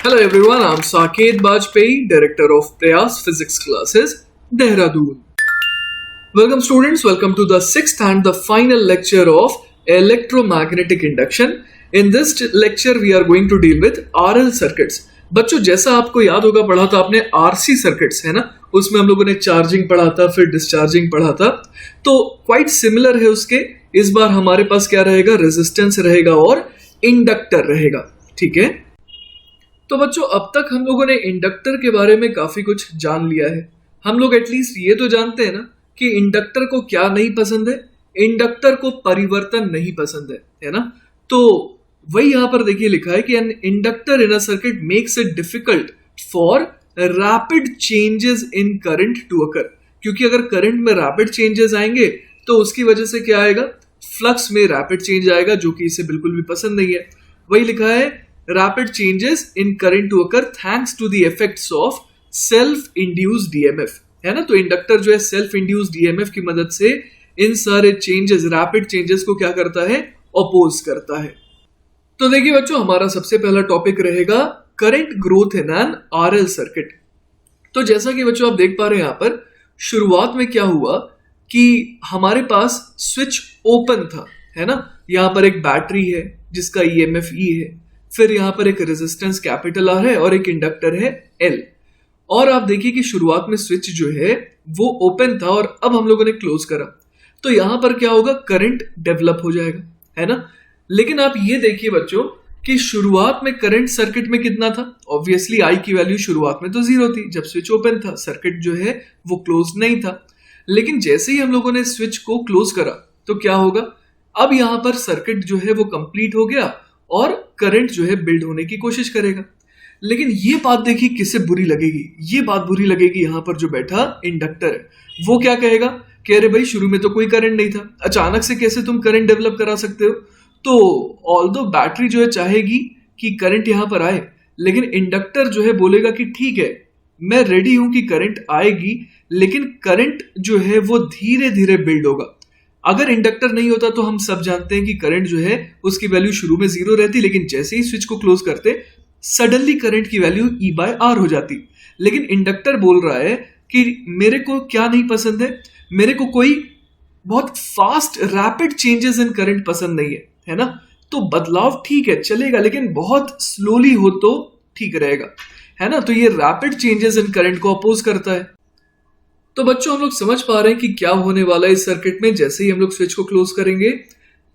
Hello everyone, I'm Saket Bajpayee, Director of Prayas Physics Classes, Dehradun. Welcome students, welcome to the sixth and the final lecture of electromagnetic induction. In this lecture we are going to deal with RL circuits. बच्चों जैसा आपको याद होगा पढ़ा था आपने RC circuits है ना, उसमें हम लोगों ने चार्जिंग पढ़ा था फिर डिस्चार्जिंग पढ़ा था, तो क्वाइट सिमिलर है उसके। इस बार हमारे पास क्या रहेगा, रेजिस्टेंस रहेगा और इंडक्टर रहेगा। ठीक है, तो बच्चों अब तक हम लोगों ने इंडक्टर के बारे में काफी कुछ जान लिया है। हम लोग एटलीस्ट ये तो जानते हैं ना कि इंडक्टर को क्या नहीं पसंद है, इंडक्टर को परिवर्तन नहीं पसंद है ना। तो वही यहां पर देखिए लिखा है कि an inductor in a circuit makes it difficult for rapid changes in current to occur. क्योंकि अगर करंट में रैपिड चेंजेस आएंगे तो उसकी वजह से क्या आएगा, फ्लक्स में रैपिड चेंज आएगा, जो कि इसे बिल्कुल भी पसंद नहीं है। वही लिखा है rapid changes in current to occur thanks to the effects of self induced DMF, है ना। तो इंडक्टर जो है सेल्फ इंड्यूस्ड DMF की मदद से इन सारे चेंजेस, रैपिड चेंजेस को क्या करता है, अपोज करता है। तो देखिए बच्चों हमारा सबसे पहला टॉपिक रहेगा current growth in an RL circuit. तो जैसा कि बच्चों आप देख पा रहे हैं यहां पर शुरुआत में क्या हुआ कि हमारे पास स्विच ओपन था, है ना। यहां पर एक बैटरी है जिसका EMF E है, फिर यहां पर एक रेजिस्टेंस कैपिटल R है और एक इंडक्टर है L। और आप देखिए कि शुरुआत में स्विच जो है वो ओपन था और अब हम लोगों ने क्लोज करा, तो यहां पर क्या होगा, करंट डेवलप हो जाएगा, है ना। लेकिन आप ये देखिए बच्चों कि शुरुआत में करंट सर्किट में कितना था, ऑब्वियसली I की वैल्यू शुरुआत में तो 0 थी जब स्विच ओपन था, सर्किट जो है वो क्लोज नहीं था। लेकिन जैसे ही हम लोगों ने स्विच को क्लोज करा तो क्या होगा, अब यहां पर सर्किट जो है वो कंप्लीट हो गया और करंट जो है बिल्ड होने की कोशिश करेगा। लेकिन ये बात देखिए किसे बुरी लगेगी, ये बात बुरी लगेगी यहां पर जो बैठा इंडक्टर है। वो क्या कहेगा कि अरे भाई शुरू में तो कोई करंट नहीं था, अचानक से कैसे तुम करंट डेवलप करा सकते हो। तो ऑल्दो बैटरी जो है चाहेगी कि करंट यहां पर आए, लेकिन इंडक्टर जो है बोलेगा कि ठीक है मैं रेडी हूं कि करंट आएगी, लेकिन करंट जो है वो धीरे धीरे बिल्ड होगा। अगर इंडक्टर नहीं होता तो हम सब जानते हैं कि करंट जो है उसकी वैल्यू शुरू में 0 रहती, लेकिन जैसे ही स्विच को क्लोज करते सडनली करंट की वैल्यू E/R हो जाती। लेकिन इंडक्टर बोल रहा है कि मेरे को क्या नहीं पसंद है, मेरे को कोई बहुत fast rapid changes in current पसंद नहीं है ना। तो बदलाव ठीक है चलेगा, लेकिन बहुत स्लोली हो तो ठीक रहेगा, है ना। तो ये रैपिड चेंजेस इन करंट को अपोज करता है। तो बच्चों हम लोग समझ पा रहे हैं कि क्या होने वाला है इस सर्किट में जैसे ही हम लोग स्विच को क्लोज करेंगे।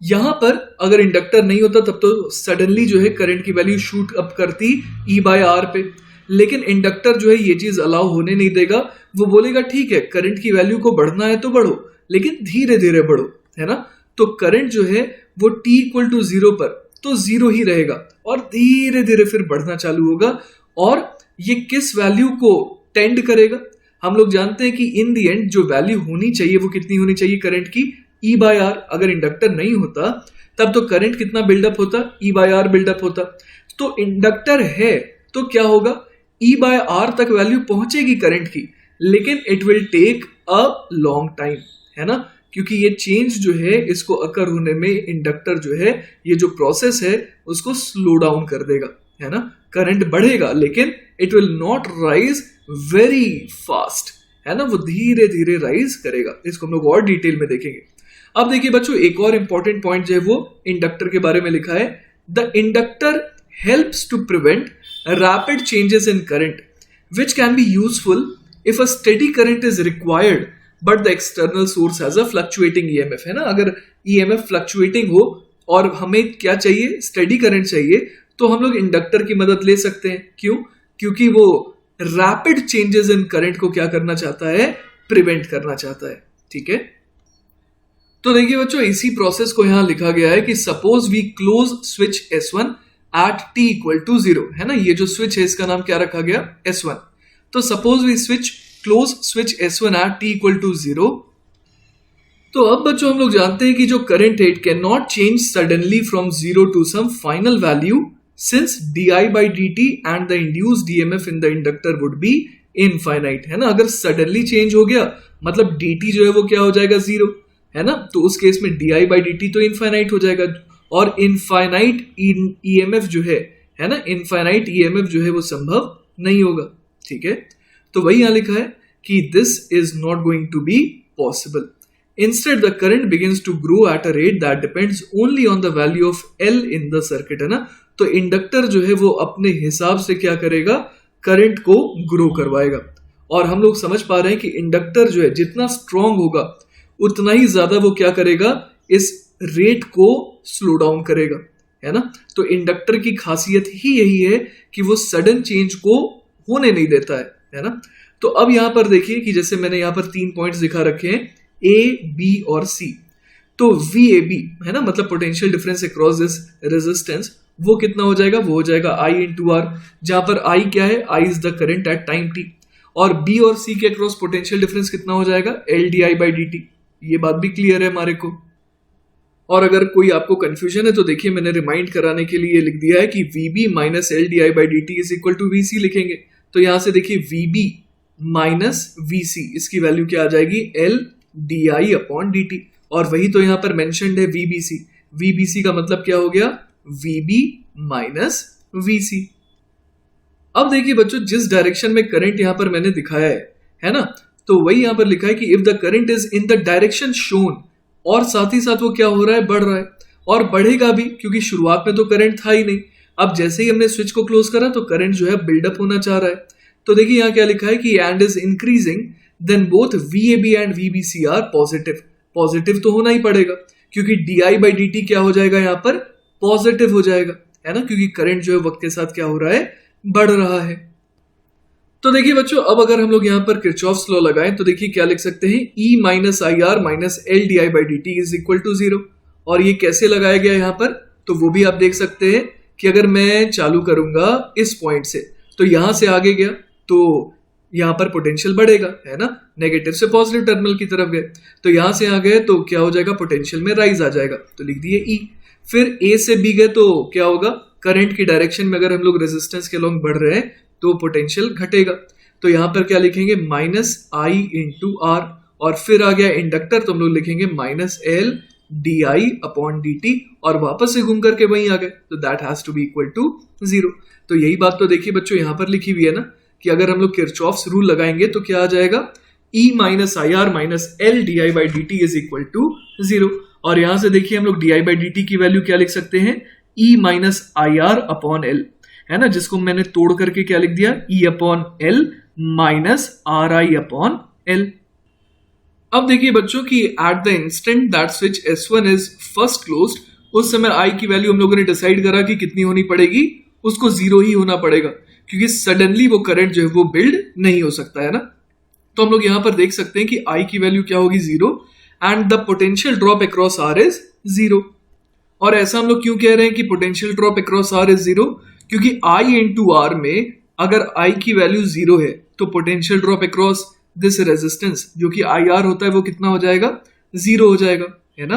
यहां पर अगर इंडक्टर नहीं होता तब तो सडनली जो है करंट की वैल्यू शूट अप करती E/R पे, लेकिन इंडक्टर जो है ये चीज अलाउ होने नहीं देगा। वो बोलेगा ठीक है करंट की वैल्यू को बढ़ना है तो बढ़ो, लेकिन धीरे धीरे बढ़ो, है ना। तो करंट जो है वो t=0 पर तो 0 ही रहेगा और धीरे धीरे फिर बढ़ना चालू होगा। और ये किस वैल्यू को टेंड करेगा, हम लोग जानते हैं कि इन दी एंड जो वैल्यू होनी चाहिए वो कितनी होनी चाहिए करंट की, E/R। अगर इंडक्टर नहीं होता तब तो करंट कितना बिल्डअप होता, E/R बिल्डअप होता। तो इंडक्टर है तो क्या होगा, E/R तक वैल्यू पहुंचेगी करंट की, लेकिन it will take a long time, है ना। क्योंकि ये चेंज जो है इसको अकर होने में इंडक्टर जो है ये जो प्रोसेस है उसको स्लो डाउन कर देगा, है ना। करंट बढ़ेगा लेकिन it will not rise very fast, है ना, वो धीरे धीरे राइज करेगा। इसको हम लोग और डिटेल में देखेंगे। अब देखिए बच्चों एक और इंपॉर्टेंट पॉइंट जो है वो इंडक्टर के बारे में लिखा है, the inductor helps to prevent rapid changes in current which can be useful if a steady current is required but the external source has a fluctuating EMF, है ना। अगर EMF फ्लक्चुएटिंग हो और हमें क्या चाहिए, स्टेडी करंट चाहिए, तो हम लोग इंडक्टर की मदद ले सकते हैं। क्यों, क्योंकि वो रैपिड चेंजेस इन करंट को क्या करना चाहता है, प्रिवेंट करना चाहता है। ठीक है, तो देखिए बच्चों इसी प्रोसेस को यहां लिखा गया है कि suppose we close switch S1 at t=0, है ना। ये जो स्विच है इसका नाम क्या रखा गया, S1। तो suppose we close switch S1 at t=0। तो अब बच्चों हम लोग जानते हैं कि जो करंट है it can not change suddenly from 0 to some final value since di/dt and the induced EMF in the inductor would be infinite, है ना। अगर सडनली चेंज हो गया मतलब dt जो है वो क्या हो जाएगा, 0, है ना। तो उस केस में di/dt तो इनफाइनाइट हो जाएगा और इनफाइनाइट EMF जो है है ना, इनफाइनाइट ईएमएफ जो है वो संभव नहीं होगा, ठीक है। तो वही यहां लिखा है कि this is not going to be possible. Instead the current begins to grow at a rate that depends only on the value of L in the circuit, है ना। तो इंडक्टर जो है वो अपने हिसाब से क्या करेगा, करंट को ग्रो करवाएगा। और हम लोग समझ पा रहे हैं कि इंडक्टर जो है जितना स्ट्रांग होगा उतना ही ज्यादा वो क्या करेगा, इस रेट को स्लो डाउन करेगा, है ना। तो इंडक्टर की खासियत ही यही है कि वो सडन चेंज को होने नहीं देता है ना। तो अब यहां पर देखिए कि जैसे मैंने यहां पर 3 पॉइंट्स दिखा रखे हैं, ए, बी और सी। तो VAB है ना, मतलब potential difference across this resistance, वो कितना हो जाएगा, वो हो जाएगा I इंटू आर, जहां पर I क्या है, I is the current at time t। और B और C के अक्रॉस पोटेंशियल डिफरेंस कितना हो जाएगा, LdI/dt। ये बात भी क्लियर है हमारे को। और अगर कोई आपको कंफ्यूजन है तो देखिए मैंने रिमाइंड कराने के लिए लिख दिया है कि VB minus LdI/dt is equal to VC लिखेंगे। तो यहां से देखिए VB माइनस VC, इसकी वैल्यू क्या आ जाएगी, LdI/dt। और वही तो यहां पर मेंशन्ड है VBC। VBC का मतलब क्या हो गया, VB माइनस VC। अब देखिए बच्चों, जिस डायरेक्शन में करंट यहां पर मैंने दिखाया है ना, तो वही यहां पर लिखा है कि if the current is in the direction shown, और साथ ही साथ वो क्या हो रहा है, बढ़ रहा है और बढ़ेगा भी, क्योंकि शुरुआत में तो करंट था ही नहीं। अब जैसे ही हमने स्विच को क्लोज करा तो करंट जो है बिल्डअप होना चाह रहा है। तो देखिए यहां क्या लिखा है कि and is increasing then both VAB and VBC are positive. Positive तो होना ही पड़ेगा क्योंकि DI/dt क्या हो जाएगा, यहां पर पॉजिटिव हो जाएगा, है ना, क्योंकि करंट जो है वक्त के साथ क्या हो रहा है, बढ़ रहा है। तो देखिए बच्चों, अब अगर हम लोग यहां पर किरचॉफ्स लॉ लगाएं तो देखिए क्या लिख सकते हैं, E minus IR minus LdI/dt is equal to 0। और ये कैसे लगाया गया यहां पर, तो वो भी आप देख सकते हैं कि अगर मैं चालू करूंगा इस पॉइंट से तो यहां से आगे गया तो यहां पर पोटेंशियल बढ़ेगा, है ना, नेगेटिव से पॉजिटिव टर्मिनल की तरफ गए तो यहां से आ गए तो क्या हो जाएगा, पोटेंशियल में राइज आ जाएगा, तो लिख दिए E। फिर A से B गए तो क्या होगा, करंट की डायरेक्शन में अगर हम लोग रेजिस्टेंस के अलोंग बढ़ रहे हैं तो पोटेंशियल घटेगा। तो यहां पर क्या लिखेंगे, माइनस I इंटू आर। और फिर आ गया इंडक्टर तो हम लोग लिखेंगे माइनस LdI/dt, और वापस से घूम करके वहीं आ गए तो that has to be equal to 0। तो यही बात तो देखिए बच्चों यहां पर लिखी हुई है ना, कि अगर हम लोग किरचॉफ्स रूल लगाएंगे तो क्या आ जाएगा, E minus IR minus LdI/dt is equal to 0। और यहां से देखिए हम लोग DI/dt की वैल्यू क्या लिख सकते हैं, E माइनस IR/L, है ना, जिसको मैंने तोड़ करके क्या लिख दिया, E/L माइनस RI/L। अब देखिए बच्चों कि at the instant that switch S1 is first closed, उस समय I की वैल्यू हम लोगों ने डिसाइड करा कि कितनी होनी पड़ेगी, उसको 0 ही होना पड़ेगा, क्योंकि सडनली वो करंट जो है वो बिल्ड नहीं हो सकता, है ना। तो हम लोग यहां पर देख सकते हैं कि I की वैल्यू क्या होगी, 0, and the potential drop across R is 0। और ऐसा हम लोग क्यों कह रहे हैं कि potential drop across R is 0, क्योंकि I इंटू R में अगर I की वैल्यू 0 है तो potential drop across this resistance जो कि IR होता है वो कितना हो जाएगा, 0 हो जाएगा, है ना।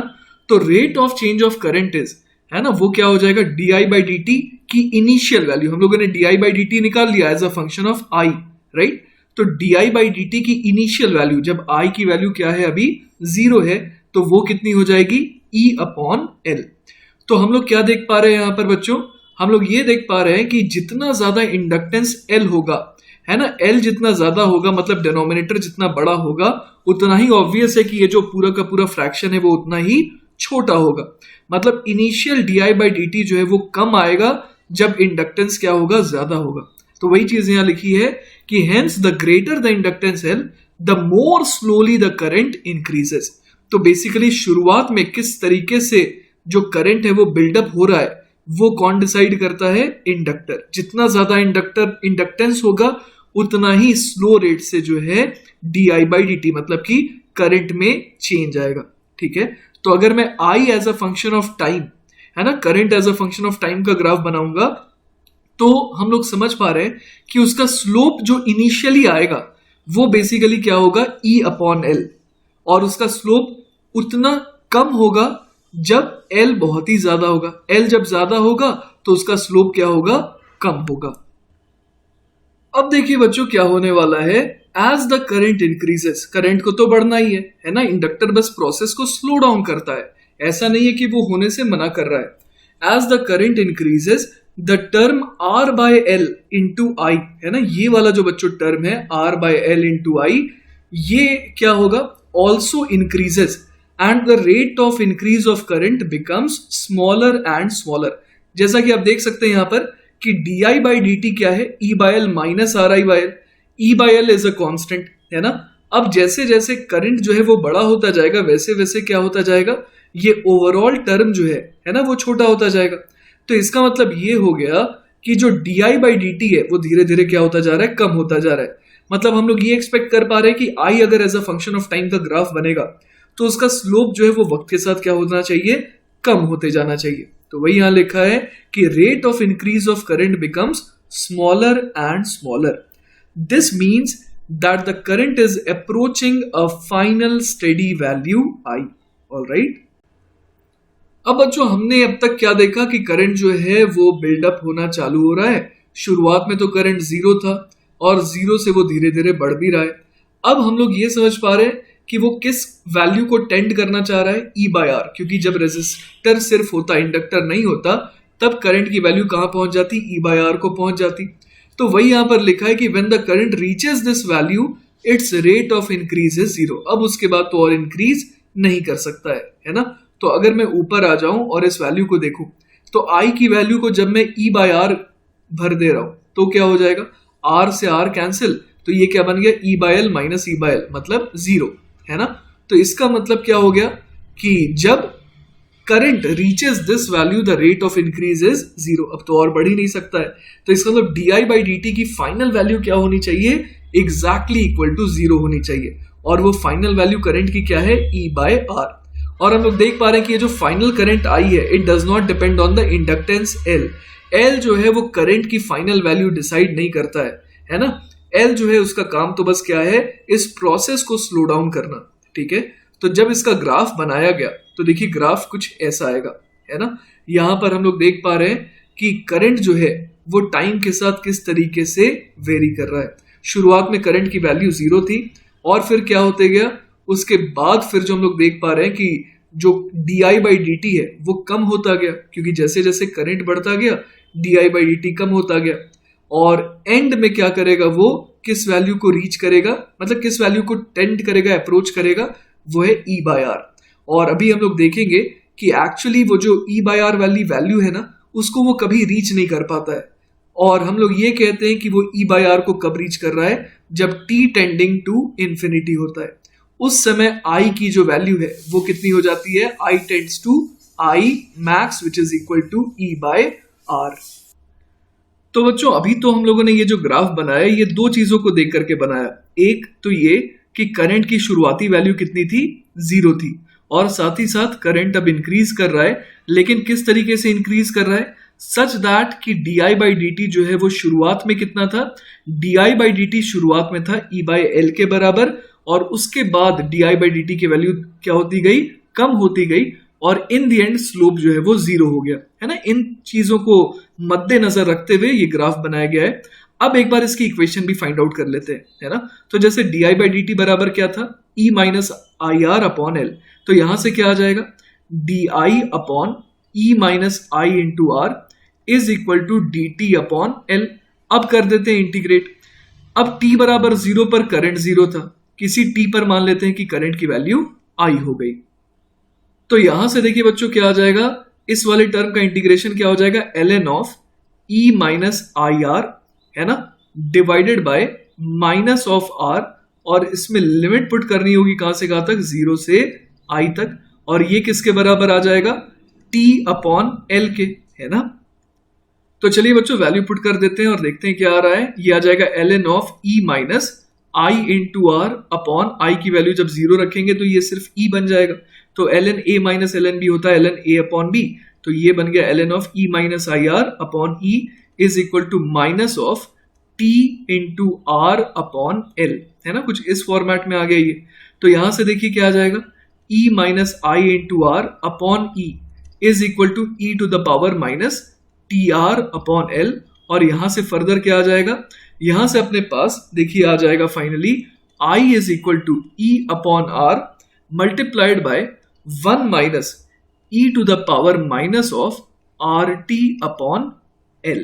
तो rate of change of current is, है ना, वो क्या हो जाएगा, DI/dt की इनिशियल वैल्यू, हम लोगों ने DI/dt निकाल लिया as a function of I, right. तो DI/dt की इनिशियल वैल्यू, जब I की वैल्यू क्या है, अभी 0 है, तो वो कितनी हो जाएगी, E/L। तो हम लोग क्या देख पा रहे हैं यहां पर बच्चों, हम लोग ये देख पा रहे हैं कि जितना ज्यादा इंडक्टेंस L होगा, है ना, L जितना ज्यादा होगा मतलब डिनोमिनेटर जितना बड़ा होगा, उतना ही ऑब्वियस है कि ये जो पूरा का पूरा फ्रैक्शन है वो उतना ही छोटा होगा। मतलब इनिशियल DI/dt जो है वो कम आएगा जब इंडक्टेंस क्या होगा, ज्यादा होगा। तो वही चीज यहां लिखी है कि hence the greater the inductance L the more slowly the current increases. तो बेसिकली शुरुआत में किस तरीके से जो करंट है वो बिल्डअप हो रहा है वो कौन डिसाइड करता है, इंडक्टर। जितना ज्यादा इंडक्टेंस होगा उतना ही स्लो रेट से जो है DI/dt मतलब कि करंट में चेंज आएगा, ठीक है। तो अगर मैं I as a function of time, है ना, current as a function of time का ग्राफ बनाऊंगा तो हम लोग समझ पा रहे हैं कि उसका स्लोप जो इनिशियली आएगा वो बेसिकली क्या होगा, E/L, और उसका स्लोप उतना कम होगा जब L बहुत ही ज्यादा होगा। L जब ज्यादा होगा तो उसका स्लोप क्या होगा, कम होगा। अब देखिए बच्चों क्या होने वाला है, as the current increases, current को तो बढ़ना ही है ना, इंडक्टर बस प्रोसेस को स्लो डाउन करता है, ऐसा नहीं है कि वो होने से मना कर रहा है। As the current increases the term R by L into I, है ना, ये वाला जो बच्चों टर्म है R by L into I, ये क्या होगा, also increases and the rate of increase of current becomes smaller and smaller. जैसा कि आप देख सकते हैं यहां पर कि D I by D T क्या है, E by L minus R I by L. E by L is a constant, है ना। अब जैसे जैसे करंट जो है वो बड़ा होता जाएगा वैसे वैसे क्या होता जाएगा, ये ओवरऑल टर्म जो है ना, वो छोटा होता जाएगा। तो इसका मतलब ये हो गया कि जो D I by D T है वो धीरे धीरे क्या होता जा रहा है, कम होता जा रहा है। मतलब हम लोग ये एक्सपेक्ट कर पा रहे हैं कि आई अगर as a function of time का ग्राफ बनेगा तो उसका स्लोप जो है वो वक्त के साथ क्या होना चाहिए, कम होते जाना चाहिए। तो वही यहां लिखा है कि rate of increase of current becomes smaller and smaller. This means that the current is approaching a final steady value I. Alright, अब बच्चों हमने अब तक क्या देखा कि करंट जो है वो बिल्डअप होना चालू हो रहा है। शुरुआत में तो करंट जीरो था और जीरो से वो धीरे धीरे बढ़ भी रहा है। अब हम लोग ये समझ पा रहे हैं कि वो किस वैल्यू को टेंड करना चाह रहा है, ई बाय आर, क्योंकि जब रेजिस्टर सिर्फ होता, इंडक्टर नहीं होता, तब करंट की वैल्यू कहां पहुंच जाती, ई बाय आर को पहुंच जाती। तो वही यहां पर लिखा है कि when the current reaches this value it's rate of increase is zero. अब उसके बाद तो और इंक्रीज नहीं कर सकता है ना। तो अगर मैं ऊपर आ जाऊं और इस वैल्यू को देखूं तो आई की वैल्यू को जब मैं ई बाय आर भर दे रहा हूं तो क्या हो जाएगा, आर से आर कैंसिल, तो ये क्या बन गया, ई by L minus E by L, मतलब जीरो, है ना। तो इसका मतलब क्या हो गया कि जब current reaches this value the rate of increase is zero. अब तो और बढ़ ही नहीं सकता है। तो इसका मतलब D I by D T की फाइनल वैल्यू क्या होनी चाहिए, एग्जैक्टली इक्वल टू जीरो होनी चाहिए। और वो फाइनल वैल्यू करंट की क्या है, ई बाय आर। और हम लोग देख पा रहे हैं कि ये जो फाइनल करंट आई है it does not depend on the inductance L. L जो है वो करंट की फाइनल वैल्यू डिसाइड नहीं करता है ना। एल जो है उसका काम तो बस क्या है, इस प्रोसेस को स्लो डाउन करना, ठीक है। तो जब इसका ग्राफ बनाया गया तो देखिए ग्राफ कुछ ऐसा आएगा, है ना। यहां पर हम लोग देख पा रहे हैं कि करंट जो है वो टाइम के साथ किस तरीके से वेरी कर रहा है। शुरुआत में करंट की वैल्यू जीरो थी और फिर क्या होते गया, उसके बाद फिर जो हम लोग देख पा रहे हैं कि जो D I by D T है वो कम होता गया, क्योंकि जैसे जैसे करंट बढ़ता गया D I by D T कम होता गया। और एंड में क्या करेगा, वो किस वैल्यू को रीच करेगा, मतलब किस वैल्यू को टेंड करेगा, अप्रोच करेगा, वो है ई बाय आर। और अभी हम लोग देखेंगे कि एक्चुअली वो जो ई बाय आर वाली वैल्यू है ना उसको वो कभी रीच नहीं कर पाता है। और हम लोग ये कहते हैं कि वो ई बाय आर को कब रीच कर रहा है, जब टी टेंडिंग टू इंफिनिटी होता है। उस समय आई की जो वैल्यू है वो कितनी हो जाती है, I tends to I max which is equal to E by R. तो बच्चों अभी तो हम लोगों ने ये जो ग्राफ बनाया ये दो चीजों को देख करके बनाया। एक तो ये कि करंट की शुरुआती वैल्यू कितनी थी, जीरो थी, और साथ ही साथ करंट अब इंक्रीज कर रहा है, लेकिन किस तरीके से इंक्रीज कर रहा है, सच दैट कि D I by D T जो है वो शुरुआत में कितना था, D I by D T शुरुआत में था ई बाई एल के बराबर, और उसके बाद D I by D T की वैल्यू क्या होती गई, कम होती गई, और इन द एंड स्लोप जो है वो जीरो हो गया, है ना। इन चीजों को मद्देनजर रखते हुए ये ग्राफ बनाया गया है। अब एक बार इसकी इक्वेशन भी फाइंड आउट कर लेते हैं, है ना। तो जैसे D I by D T बराबर क्या था, E minus I R upon L. तो यहां से क्या आ जाएगा, D I upon E minus I into R is equal to D T upon L. अब कर देते हैं इंटीग्रेट। अब t बराबर जीरो पर करंट जीरो था, किसी t पर मान लेते हैं कि करंट की वैल्यू आई हो गई। तो यहां से देखिए बच्चों क्या आ जाएगा, इस वाले टर्म का इंटीग्रेशन क्या हो जाएगा, L N of E minus I R, है ना, divided by minus of R, और इसमें लिमिट पुट करनी होगी कहां से कहां तक, जीरो से आई तक, और ये किसके बराबर आ जाएगा, t अपॉन एल के, है ना। तो चलिए बच्चों वैल्यू पुट कर देते हैं और देखते हैं क्या आ रहा है। ये आ जाएगा L N of E minus I into R upon I की वैल्यू जब जीरो रखेंगे तो ये सिर्फ ई बन जाएगा, तो L N A minus L N B होता है L N A upon B, तो ये बन गया L N of E minus I R upon E is equal to minus of T into R upon L, है ना, कुछ इस फॉर्मेट में आ गया ये। तो यहां से देखिए क्या आ जाएगा, E minus I into R upon E is equal to E to the power minus T R upon L, और यहां से फर्दर क्या आ जाएगा, यहां से अपने पास देखिए आ जाएगा finally I is equal to E upon R multiplied by one minus E to the power minus of R T upon L।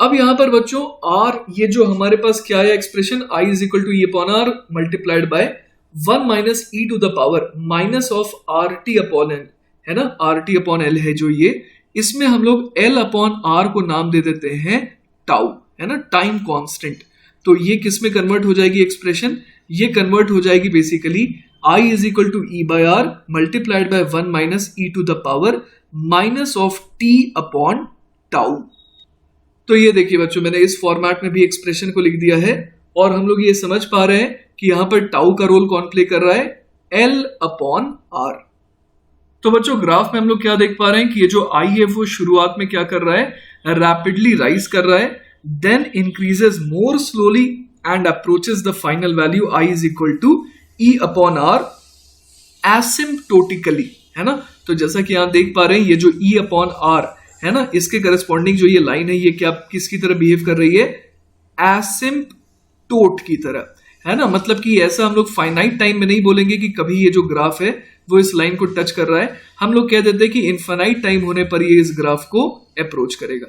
अब यहां पर बच्चों R, ये जो हमारे पास क्या है expression, I is equal to E upon R multiplied by 1 minus E to the power minus of R T upon L, है ना, आर टी अपॉन एल है जो ये, इसमें हम लोग एल अपॉन आर को नाम दे देते हैं टाउ, है ना, टाइम कांस्टेंट। तो ये किस में कन्वर्ट हो जाएगी एक्सप्रेशन, ये कन्वर्ट हो जाएगी basically I is equal to E by R multiplied by 1 minus E to the power minus of T upon tau. तो ये देखिए बच्चों, मैंने इस फॉर्मेट में भी एक्सप्रेशन को लिख दिया है और हम लोग ये समझ पा रहे हैं कि यहां पर टाउ का रोल कौन प्ले कर रहा है, एल अपॉन आर। तो बच्चों ग्राफ में हम लोग क्या देख पा रहे हैं कि ये जो आई है वो शुरुआत में क्या कर रहा है, रैपिडली राइज कर रहा है, then increases more slowly and approaches the final value I is equal to E upon R asymptotically, है ना। तो जैसा कि आप देख पा रहे हैं ये जो ई अपॉन आर है ना, इसके करस्पॉन्डिंग जो ये लाइन है ये क्या किसकी तरह बिहेव कर रही है, एसिम्प्टोट की तरह, है ना। मतलब कि ऐसा हम लोग फाइनाइट टाइम में नहीं बोलेंगे कि कभी ये जो ग्राफ है वो इस लाइन को टच कर रहा है, हम लोग कह देते हैं कि इनफाइनाइट टाइम होने पर ये इस ग्राफ को अप्रोच करेगा।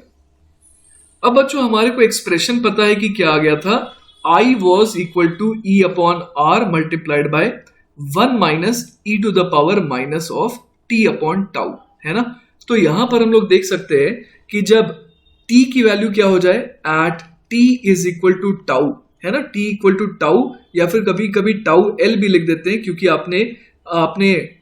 अब बच्चों हमारे को एक्सप्रेशन पता है कि क्या आ गया था, I was equal to E upon R multiplied by 1 minus E to the power minus of T upon tau, है ना। तो यहां पर हम लोग देख सकते हैं कि जब t की वैल्यू क्या हो जाए, at t is equal to tau, है ना, t इक्वल टू टाउ, या फिर कभी कभी टाउ l भी लिख देते हैं क्योंकि आपने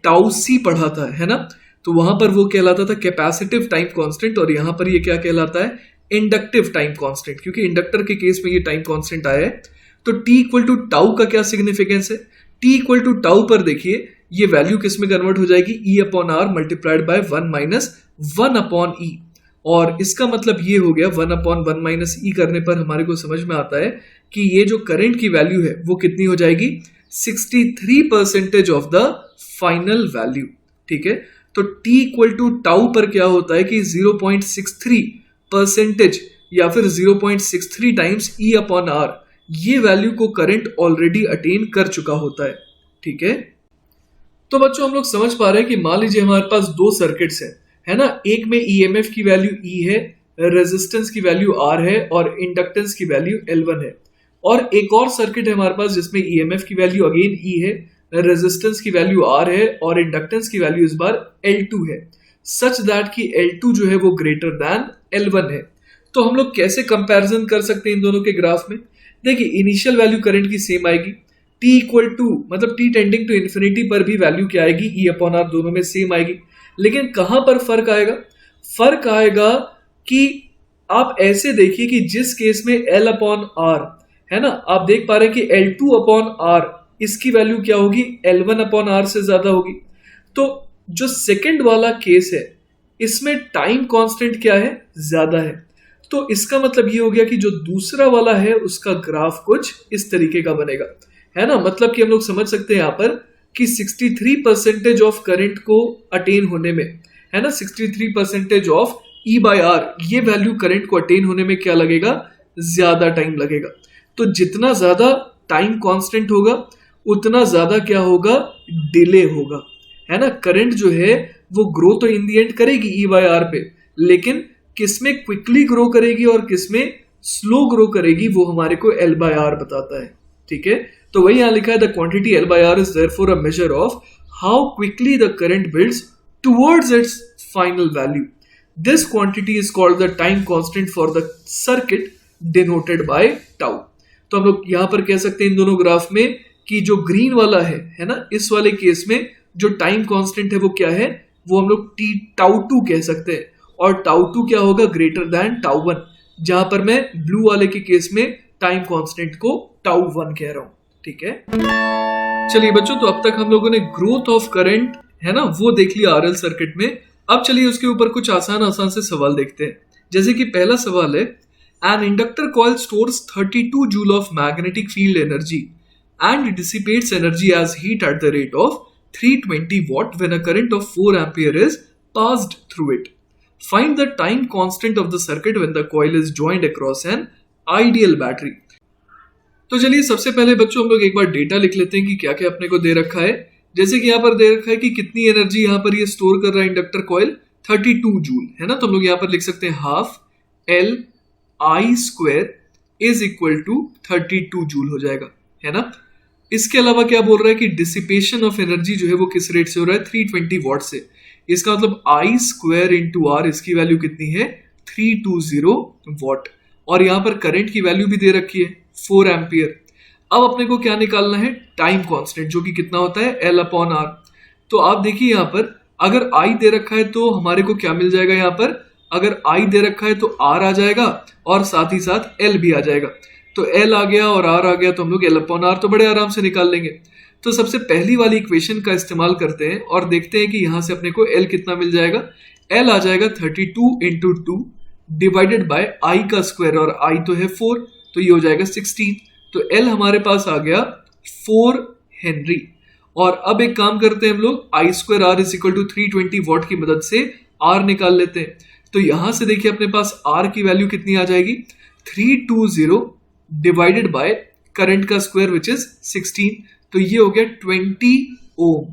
टाउ c पढ़ा था, है ना। तो वहां पर वो कहलाता था कैपेसिटिव टाइम कांस्टेंट और यहां पर ये क्या कहलाता है, इंडक्टिव टाइम कांस्टेंट, क्योंकि इंडक्टर के केस में ये टाइम कांस्टेंट आया है। तो t इक्वल टू टाउ का क्या सिग्निफिकेंस है, t इक्वल टू टाउ पर देखिए ये वैल्यू किस में कन्वर्ट हो जाएगी, E upon R multiplied by 1 minus 1 upon E, और इसका मतलब ये हो गया 1 अपॉन 1 माइनस ई करने पर हमारे को समझ में आता है कि ये जो करंट की वैल्यू है वो कितनी हो जाएगी, 63% ऑफ द फाइनल वैल्यू, ठीक है। तो t इक्वल टू टाउ पर क्या होता है कि 0.63% या फिर 0.63 टाइम्स ई अपॉन आर, ये वैल्यू को करंट ऑलरेडी अटेन कर चुका होता है, ठीक है। तो बच्चों हम लोग समझ पा रहे हैं कि मान लीजिए हमारे पास दो सर्किट्स हैं, है ना, एक में ईएमएफ की वैल्यू ई है, रेजिस्टेंस की वैल्यू आर है और इंडक्टेंस की वैल्यू L1 है, और एक और सर्किट है हमारे पास जिसमें ईएमएफ की वैल्यू अगेन ई है, रेजिस्टेंस की वैल्यू आर है और इंडक्टेंस की वैल्यू इस बार L2 है, सच दैट कि L2 जो है वो ग्रेटर दैन L1 है। तो हम लोग कैसे कंपैरिजन कर सकते हैं इन दोनों के ग्राफ में, देखिए इनिशियल वैल्यू करंट की सेम आएगी, t इक्वल टू मतलब t टेंडिंग टू इन्फिनिटी पर भी वैल्यू क्या आएगी, e अपॉन आर, दोनों में सेम आएगी। लेकिन कहां पर फर्क आएगा, फर्क आएगा कि आप ऐसे देखिए कि जिस केस में L अपॉन आर है ना, आप देख पा रहे हैं कि L2 अपॉन आर इसकी वैल्यू क्या होगी, L1 अपॉन आर से ज्यादा होगी। तो जो सेकंड वाला केस है इसमें टाइम कांस्टेंट क्या है, ज्यादा है। तो इसका मतलब ये हो गया कि जो दूसरा वाला है उसका ग्राफ कुछ इस तरीके का बनेगा, है ना। मतलब कि हम लोग समझ सकते हैं यहाँ पर कि 63% ऑफ करंट को अटेन होने में, है ना, 63% ऑफ ई बाय आर, ये वैल्यू करंट को अटेन होने में क्या लगेगा, ज्यादा टाइम लगेगा। तो जितना ज्यादा टाइम कांस्टेंट होगा उतना ज्यादा क्या होगा, डिले होगा, है ना। करंट जो है वो ग्रो तो इन दी एंड करेगी ई बाय आर पे, लेकिन किसमें क्विकली ग्रो करेगी और किसमें स्लो ग्रो करेगी वो हमारे को एल बाय आर बताता है, ठीक है। तो वही यहां लिखा है the quantity L by R is therefore a measure of how quickly the current builds towards its final value. This quantity is called the time constant for the circuit denoted by tau. तो हम लोग यहां पर कह सकते हैं इन दोनों graph में कि जो ग्रीन वाला है ना, इस वाले केस में जो टाइम कांस्टेंट है वो क्या है, वो हम लोग टी टाउ टू कह सकते हैं, और टाउ टू क्या होगा, ग्रेटर दैन टाउ वन, जहां पर मैं ब्लू वाले के केस में टाइम कांस्टेंट को टाउ वन कह रहा हूं, ठीक है। चलिए बच्चों, तो अब तक हम लोगों ने ग्रोथ ऑफ करंट है ना वो देख लिया आरएल सर्किट में। अब चलिए उसके ऊपर कुछ आसान से सवाल देखते हैं। जैसे कि पहला सवाल है, an inductor coil stores 32 joule of magnetic field energy and dissipates energy as heat at the rate of 320 watt when a current of 4 ampere is passed through it. Find the time constant of the circuit when the coil is joined across an ideal battery. तो चलिए सबसे पहले बच्चों हम लोग एक बार data लिख लेते हैं कि क्या क्या अपने को दे रखा है। जैसे कि यहाँ पर दे रखा है कि कितनी एनर्जी यहाँ पर ये स्टोर कर रहा है इंडक्टर कॉइल, 32 जूल, है ना। तो हम लोग यहाँ पर लिख सकते हैं half L I square is equal to 32 joule हो जाएगा, है ना। इसके अलावा क्या बोल रहा है कि डिसिपेशन ऑफ एनर्जी जो है वो किस रेट से हो रहा है, 320 वॉट से। इसका मतलब आई स्क्वायर इंटू आर, इसकी वैल्यू कितनी है, 320 वॉट। और यहां पर करंट की वैल्यू भी दे रखी है 4 एम्पियर। अब अपने को क्या निकालना है, टाइम कांस्टेंट, जो कि कितना होता है एल अपॉन आर। तो आप देखिए यहां पर अगर आई दे रखा है तो हमारे को क्या मिल जाएगा, यहां पर अगर आई दे रखा है तो आर आ जाएगा और साथ ही साथ एल भी आ जाएगा। तो एल आ गया और आर आ गया, तो हम लोग एल अपॉन आर तो बड़े आराम से निकाल लेंगे। तो सबसे पहली वाली इक्वेशन का इस्तेमाल करते हैं और देखते हैं कि यहां से अपने को एल कितना मिल जाएगा। एल आ जाएगा 32 इंटू 2 डिवाइडेड बाय आई का स्क्वायर, और आई तो है 4, तो ये हो जाएगा 16। तो एल हमारे पास आ गया 4 हेनरी। और अब एक काम करते हैं हम लोग, I square R is equal to 320 watt की मदद से आर निकाल लेते हैं। तो यहां से देखिए अपने पास आर की वैल्यू कितनी आ जाएगी, 320 डिवाइडेड बाय करंट का स्क्वायर विच इज 16, तो ये हो गया 20 ओम।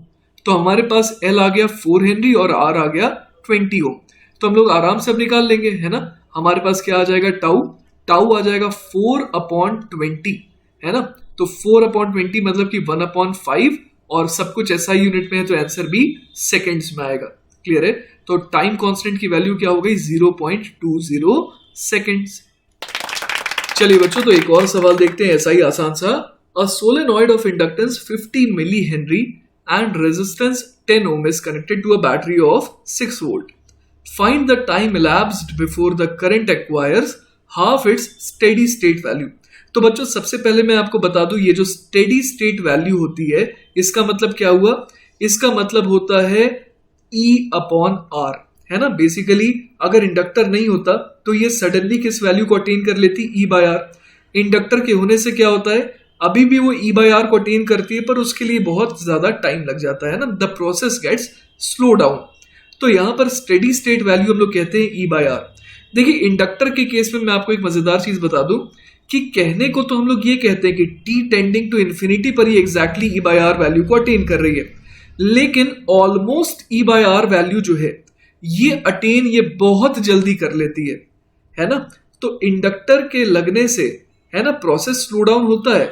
तो हमारे पास एल आ गया 4 हेनरी और आर आ गया 20 ओम। तो हम लोग आराम से अब निकाल लेंगे, है ना। हमारे पास क्या आ जाएगा, टाउ, टाउ आ जाएगा 4/20, है ना। तो 4/20 मतलब कि 1/5, और सब कुछ ऐसा यूनिट में है तो आंसर भी सेकेंड्स में आएगा। क्लियर है। तो टाइम कांस्टेंट की वैल्यू क्या हो गई, 0.20 सेकेंड्स। चलिए बच्चों, तो एक और सवाल देखते हैं, ऐसा ही आसान सा। A solenoid of inductance 50 milli henry and resistance 10 ohm is connected to a battery of 6 volt. Find the time elapsed before the current acquires half its steady state value. तो बच्चों सबसे पहले मैं आपको बता दूं, ये जो स्टेडी स्टेट वैल्यू होती है इसका मतलब क्या हुआ, इसका मतलब होता है E अपॉन आर, है ना। बेसिकली अगर इंडक्टर नहीं होता तो ये सडनली किस वैल्यू को अटेन कर लेती, E बाय आर। इंडक्टर के होने से क्या होता है, अभी भी वो E बाय आर को अटेन करती है, पर उसके लिए बहुत ज्यादा टाइम लग जाता है ना, the process gets slow down. तो यहां पर स्टेडी स्टेट वैल्यू हम लोग कहते हैं E बाय आर। देखिए इंडक्टर के केस में मैं आपको एक मजेदार चीज बता दूं कि कहने को तो हम लोग ये कहते हैं कि टी टेंडिंग टू इन्फिनिटी पर ही exactly E by R value को अटेन कर रही है, लेकिन almost E by R value जो है ये अटेन ये बहुत जल्दी कर लेती है ना। तो इंडक्टर के लगने से, है ना, प्रोसेस स्लो डाउन होता है,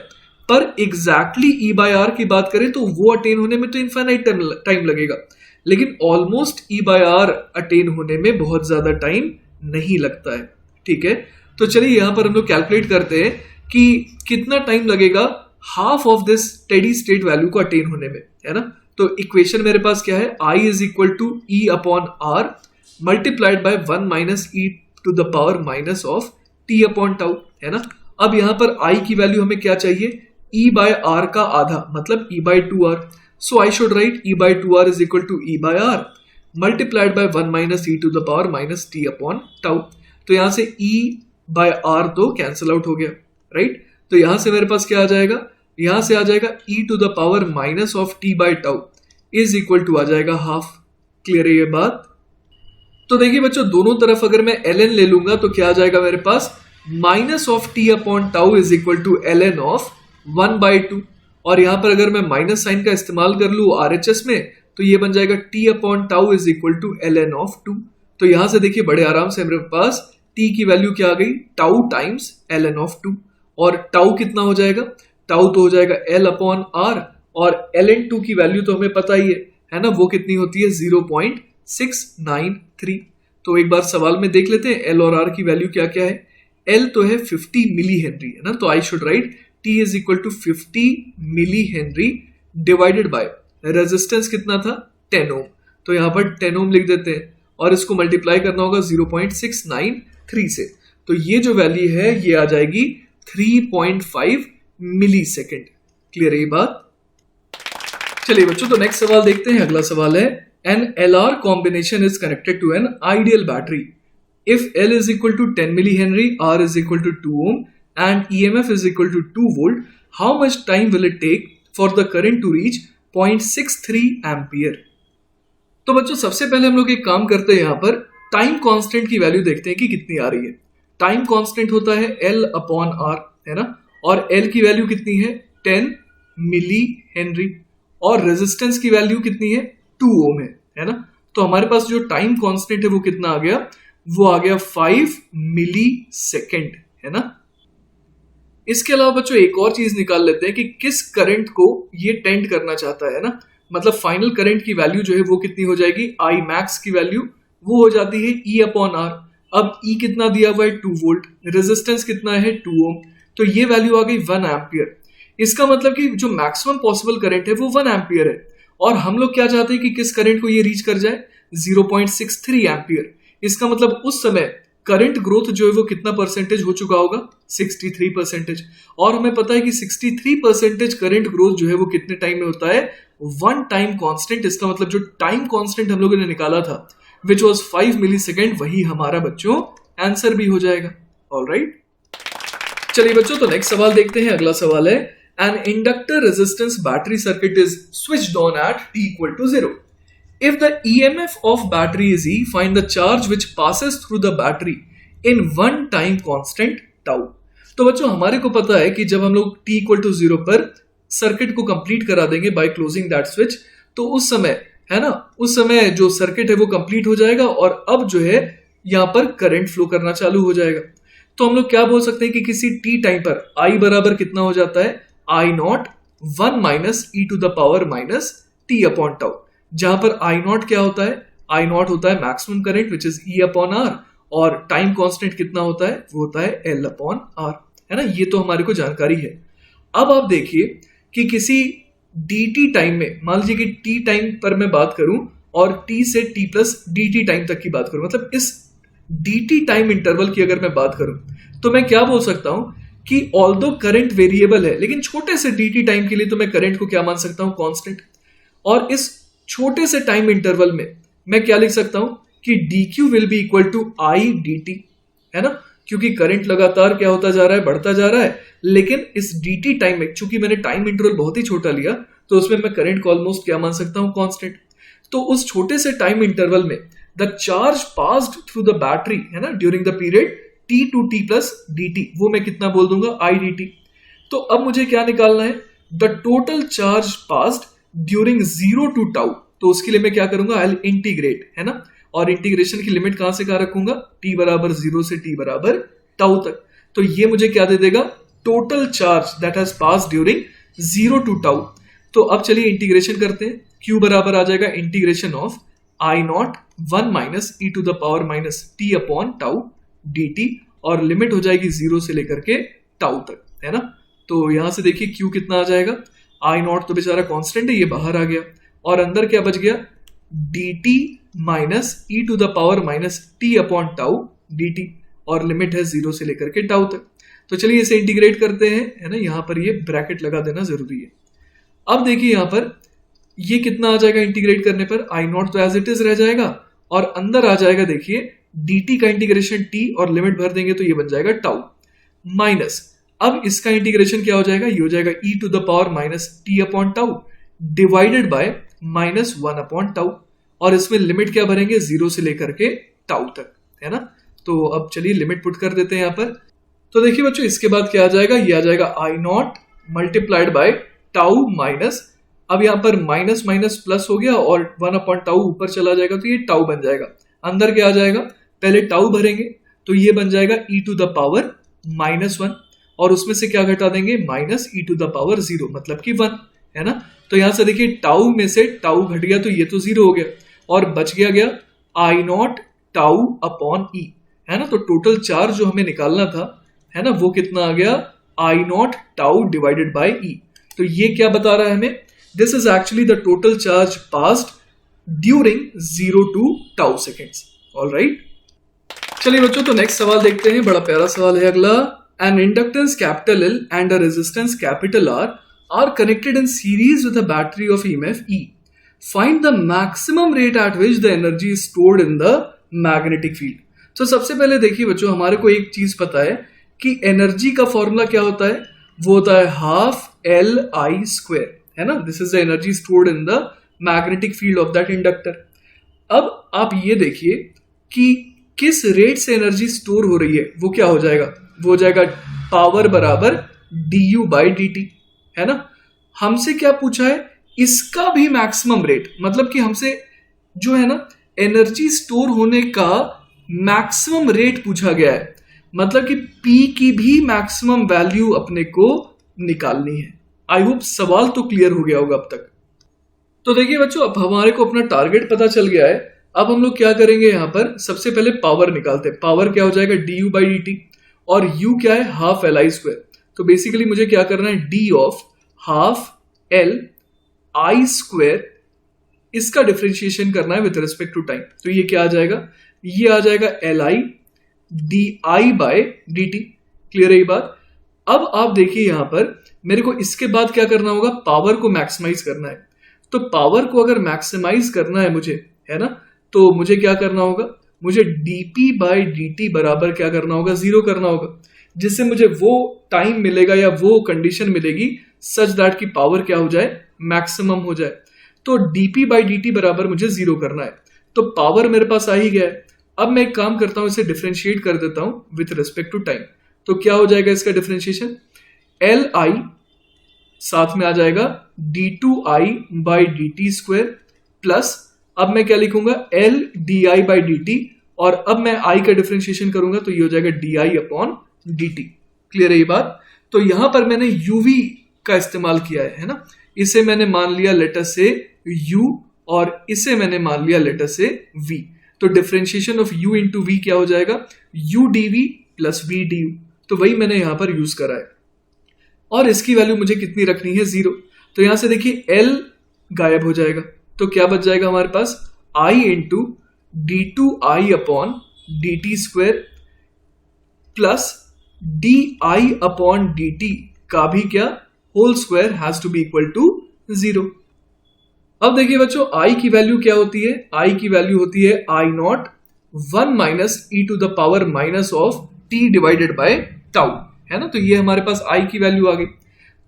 पर एग्जैक्टली E बाय आर की बात करें तो वो अटेन होने में तो इनफाइनाइट टाइम लगेगा, लेकिन almost E by R attain होने में बहुत ज्यादा टाइम नहीं लगता है। ठीक है, तो चलिए यहां पर हम लोग कैलकुलेट करते हैं कि कितना टाइम लगेगा half of this steady state value को अटेन होने में, है ना। तो इक्वेशन मेरे पास क्या है, I is equal to E upon R multiplied by 1 minus E to the power minus of T upon tau, है ना। अब यहां पर I की वैल्यू हमें क्या चाहिए, E बाय आर का आधा, मतलब E by 2R। So I should write E by 2R is equal to E by R multiplied by 1 minus E to the power minus T upon tau. तो यहां से E by R तो cancel out हो गया, right. तो यहां से मेरे पास क्या आ जाएगा, यहां से आ जाएगा E to the power minus of T by tau is equal to आ जाएगा हाफ। क्लियर है ये बात। तो देखिए बच्चों, दोनों तरफ अगर मैं ln ले लूंगा तो क्या आ जाएगा मेरे पास, minus of T upon tau is equal to ln of 1/2। और यहां पर अगर मैं माइनस साइन का इस्तेमाल कर लूं RHS में तो ये बन जाएगा T upon tau is equal to ln of 2। तो यहां से देखिए बड़े आराम से मेरे पास T की वैल्यू क्या आ गई, टाउ टाइम्स ln ऑफ 2। और टाउ कितना हो जाएगा, टाउ तो हो जाएगा L अपॉन आर, और ln 2 की वैल्यू तो हमें पता ही है ना, वो कितनी होती है 0.693। तो एक बार सवाल में देख लेते हैं L और R की वैल्यू क्या क्या है। L तो है 50 मिली हेनरी, है ना। तो I should write T is equal to 50 milli henry divided by resistance कितना था 10 ओम। तो यहां पर 10 ओम लिख देते हैं और इसको मल्टीप्लाई करना होगा 0.693 से। तो ये जो वैल्यू है ये आ जाएगी 3.5 मिली सेकेंड। क्लियर है ये बात। चलिए बच्चों, तो नेक्स्ट सवाल देखते हैं। अगला सवाल है, an LR combination is connected to an ideal battery if L is equal to 10 milli henry, R is equal to 2 ohm and EMF is equal to 2 volt, how much time will it take for the current to reach 0.63 ampere. तो बच्चों सबसे पहले हम लोग एक काम करते हैं, यहां पर टाइम कांस्टेंट की वैल्यू देखते हैं कि कितनी आ रही है। टाइम कांस्टेंट होता है L अपॉन R, है ना, और L की वैल्यू कितनी है 10 मिली हेनरी, और रेजिस्टेंस की वैल्यू कितनी है 2 ओम है ना। तो हमारे पास जो टाइम कांस्टेंट है वो कितना आ गया, वो आ गया 5 मिली सेकेंड, है ना। इसके अलावा बच्चों एक और चीज निकाल लेते हैं कि किस करंट को ये टेंड करना चाहता है ना, मतलब फाइनल करंट की वैल्यू जो है वो कितनी हो जाएगी, आई मैक्स की वैल्यू वो हो जाती है ई अपॉन आर। अब ई कितना दिया हुआ है 2 वोल्ट, रेजिस्टेंस कितना है 2 ओम, तो ये वैल्यू आ गई 1 एम्पियर। इसका मतलब कि जो मैक्सिमम पॉसिबल करंट है वो 1 एम्पियर है, और हम लोग क्या चाहते हैं कि किस करंट को ये रीच कर जाए, 0.63 एम्पियर। इसका मतलब उस समय करंट ग्रोथ जो है वो कितना परसेंटेज हो चुका होगा, 63%। और हमें पता है कि 63% करंट ग्रोथ जो है वो कितने टाइम में होता है, 1 टाइम कांस्टेंट। इसका मतलब जो टाइम कांस्टेंट हम लोगों ने निकाला था विच वॉज 5 मिली सेकेंड, वही हमारा बच्चों आंसर भी हो जाएगा। ऑलराइट, चलिए बच्चों तो नेक्स्ट सवाल देखते हैं। अगला सवाल है, an inductor resistance battery circuit is switched on at t equal to 0. If the EMF of battery is E, find the charge which passes through the battery in one time constant tau. तो बच्चों हमारे को पता है कि जब हम लोग t equal to 0 पर सर्किट को कंप्लीट करा देंगे बाय क्लोजिंग दैट स्विच, तो उस समय है ना, उस समय जो सर्किट है वो कंप्लीट हो जाएगा और अब जो है यहाँ पर करंट फ्लो करना चालू हो जाएगा। तो हम लोग क्या बोल सकते हैं कि किसी t टाइम पर I बराबर कितना हो जाता है, I naught 1 minus E to the power minus T upon tau, जहां पर आई नॉट क्या होता है, आई नॉट होता है maximum current which is E upon R, और टाइम कांस्टेंट कितना होता है, वो होता है एल अपॉन आर, है ना। ये तो हमारे को जानकारी है। अब आप देखिए कि किसी dt टाइम में, मान लीजिए कि t टाइम पर मैं बात करूं और t से t प्लस dt टाइम तक की बात करूं, मतलब इस dt टाइम इंटरवल की अगर मैं बात करूं, तो मैं क्या बोल सकता हूं कि ऑल्दो करंट वेरिएबल है, लेकिन छोटे से dt टाइम के लिए तो मैं करंट को क्या मान सकता हूं, कांस्टेंट। और इस छोटे से टाइम इंटरवल में मैं क्या लिख सकता हूं कि dq will be equal to I dt, है ना, क्योंकि करंट लगातार क्या होता जा रहा है, बढ़ता जा रहा है। लेकिन इस dt टाइम में चूंकि मैंने टाइम इंटरवल बहुत ही छोटा लिया, तो उसमें मैं करंट को ऑलमोस्ट क्या मान सकता हूं, कांस्टेंट। तो उस छोटे से टाइम इंटरवल में the charge passed through the battery, है ना, during the period t to t plus dt, वो मैं कितना बोल दूंगा, आई dt। तो अब मुझे क्या निकालना है, the total charge passed during 0 to tau. तो उसके लिए मैं क्या करूंगा, आई विल इंटीग्रेट, है ना, और इंटीग्रेशन की लिमिट कहां से कहां रखूंगा, t बराबर 0 से t बराबर टाउ तक। तो ये मुझे क्या दे देगा, total charge that has pass during 0 to tau. तो अब चलिए इंटीग्रेशन करते हैं। q बराबर आ जाएगा integration of I naught 1 minus E to the power minus T upon tau dt, और लिमिट हो जाएगी 0 से लेकर के टाउ तक, है ना। तो यहां से देखिए q कितना आ जाएगा, आई नॉट तो बेचारा कांस्टेंट है, ये बाहर आ गया, और अंदर क्या बच गया, dt minus E to the power minus T upon tau dt, और लिमिट है 0 से लेकर के टाउ तक। तो चलिए इसे इंटीग्रेट करते हैं, है ना, यहां पर ये ब्रैकेट लगा देना जरूरी है। अब देखिए यहां पर ये कितना आ जाएगा इंटीग्रेट करने पर, आई नॉट तो एज इट इज रह जाएगा, और अंदर आ जाएगा देखिए dt का इंटीग्रेशन t, और लिमिट भर देंगे तो ये बन जाएगा टाउ माइनस, अब इसका इंटीग्रेशन क्या हो जाएगा, ये हो जाएगा e to the power minus T upon tau divided by minus 1 upon tau, और इसमें लिमिट क्या भरेंगे, 0 से लेकर के टाउ तक, है ना। तो अब चलिए लिमिट पुट कर देते हैं यहां पर। तो देखिए बच्चों इसके बाद क्या आ जाएगा, ये आ जाएगा I naught multiplied by tau minus, अब यहां पर माइनस माइनस प्लस हो गया और 1 अपॉन टाउ ऊपर चला जाएगा, तो ये टाउ बन जाएगा। अंदर क्या आ जाएगा, पहले टाउ भरेंगे तो ये बन जाएगा e to the power minus 1, और उसमें से क्या घटा देंगे, minus E to the power 0, मतलब कि 1, है ना। तो यहां से देखिए टाउ में से टाउ घट गया तो ये तो 0 हो गया, और बच गया आई नॉट टाउ अपॉन ई, है ना। तो टोटल चार्ज जो हमें निकालना था, है ना, वो कितना आ गया, I naught tau divided by E. तो ये क्या बता रहा है हमें, this is actually the total charge passed during 0 to tau seconds. Alright, चलिए बच्चों तो नेक्स्ट सवाल देखते हैं, बड़ा प्यारा सवाल है अगला। An inductance capital L and a resistance capital R are connected in series with a battery of EMF E. Find the maximum rate at which the energy is stored in the magnetic field. तो सबसे पहले देखिए बच्चों, हमारे को एक चीज पता है कि एनर्जी का फॉर्मूला क्या होता है, वो होता है हाफ एल आई स्क्वायर, है ना। This is the energy stored in the magnetic field of that inductor. अब आप ये देखिए कि किस रेट से एनर्जी स्टोर हो रही है, वो क्या हो जाएगा, वो हो जाएगा पावर बराबर du बाई dt, है ना। हमसे क्या पूछा है, इसका भी मैक्सिमम रेट, मतलब कि हमसे जो है ना एनर्जी स्टोर होने का मैक्सिमम रेट पूछा गया है, मतलब कि P की भी मैक्सिमम वैल्यू अपने को निकालनी है। आई होप सवाल तो क्लियर हो गया होगा अब तक। तो देखिए बच्चों, अब हमारे को अपना टारगेट पता चल गया है। अब हम लोग क्या करेंगे, यहां पर सबसे पहले पावर निकालते हैं। पावर क्या हो जाएगा, du बाई डी टी, और u क्या है, हाफ एल आई स्क्वायर। तो बेसिकली मुझे क्या करना है, d of half L I square, इसका डिफरेंशिएशन करना है विद रिस्पेक्ट टू टाइम। तो ये क्या आ जाएगा, ये आ जाएगा L I D I by D T. Clear है ये बात। अब आप देखिए यहां पर मेरे को इसके बाद क्या करना होगा, पावर को मैक्सिमाइज करना है। तो पावर को अगर मैक्सिमाइज करना है मुझे, है ना, तो मुझे क्या करना होगा, मुझे dp बाई डी टी बराबर क्या करना होगा, 0 करना होगा, जिससे मुझे वो टाइम मिलेगा या वो कंडीशन मिलेगी सच दैट की पावर क्या हो जाए, मैक्सिमम हो जाए। तो dp बाई डी टी बराबर मुझे 0 करना है। तो पावर मेरे पास आ ही गया है। अब मैं एक काम करता हूं, इसे डिफरेंशिएट कर देता हूं विथ रिस्पेक्ट टू टाइम। तो क्या हो जाएगा इसका डिफरेंशिएशन, एल आई साथ में आ जाएगा D two I by D T square plus, अब मैं क्या लिखूंगा, L D I by D T, और अब मैं आई का डिफरेंशिएशन करूंगा तो ये हो जाएगा D I upon D T. Clear है ये बात। तो यहां पर मैंने यूवी का इस्तेमाल किया है ना, इसे मैंने मान लिया लेटर से u और इसे मैंने मान लिया लेटर से v। तो differentiation of u into V क्या हो जाएगा, u dv प्लस v du। तो वही मैंने यहां पर यूज करा है, और इसकी वैल्यू मुझे कितनी रखनी है, 0। तो यहां से देखिए l गायब हो जाएगा, तो क्या बच जाएगा हमारे पास, i into D two I upon D T square plus D I upon D T का भी क्या, whole square has to be equal to 0। अब देखिए बच्चों, i की वैल्यू क्या होती है, i की वैल्यू होती है I naught 1 minus E to the power minus of t divided by tau, है ना। तो ये हमारे पास i की वैल्यू आ गई।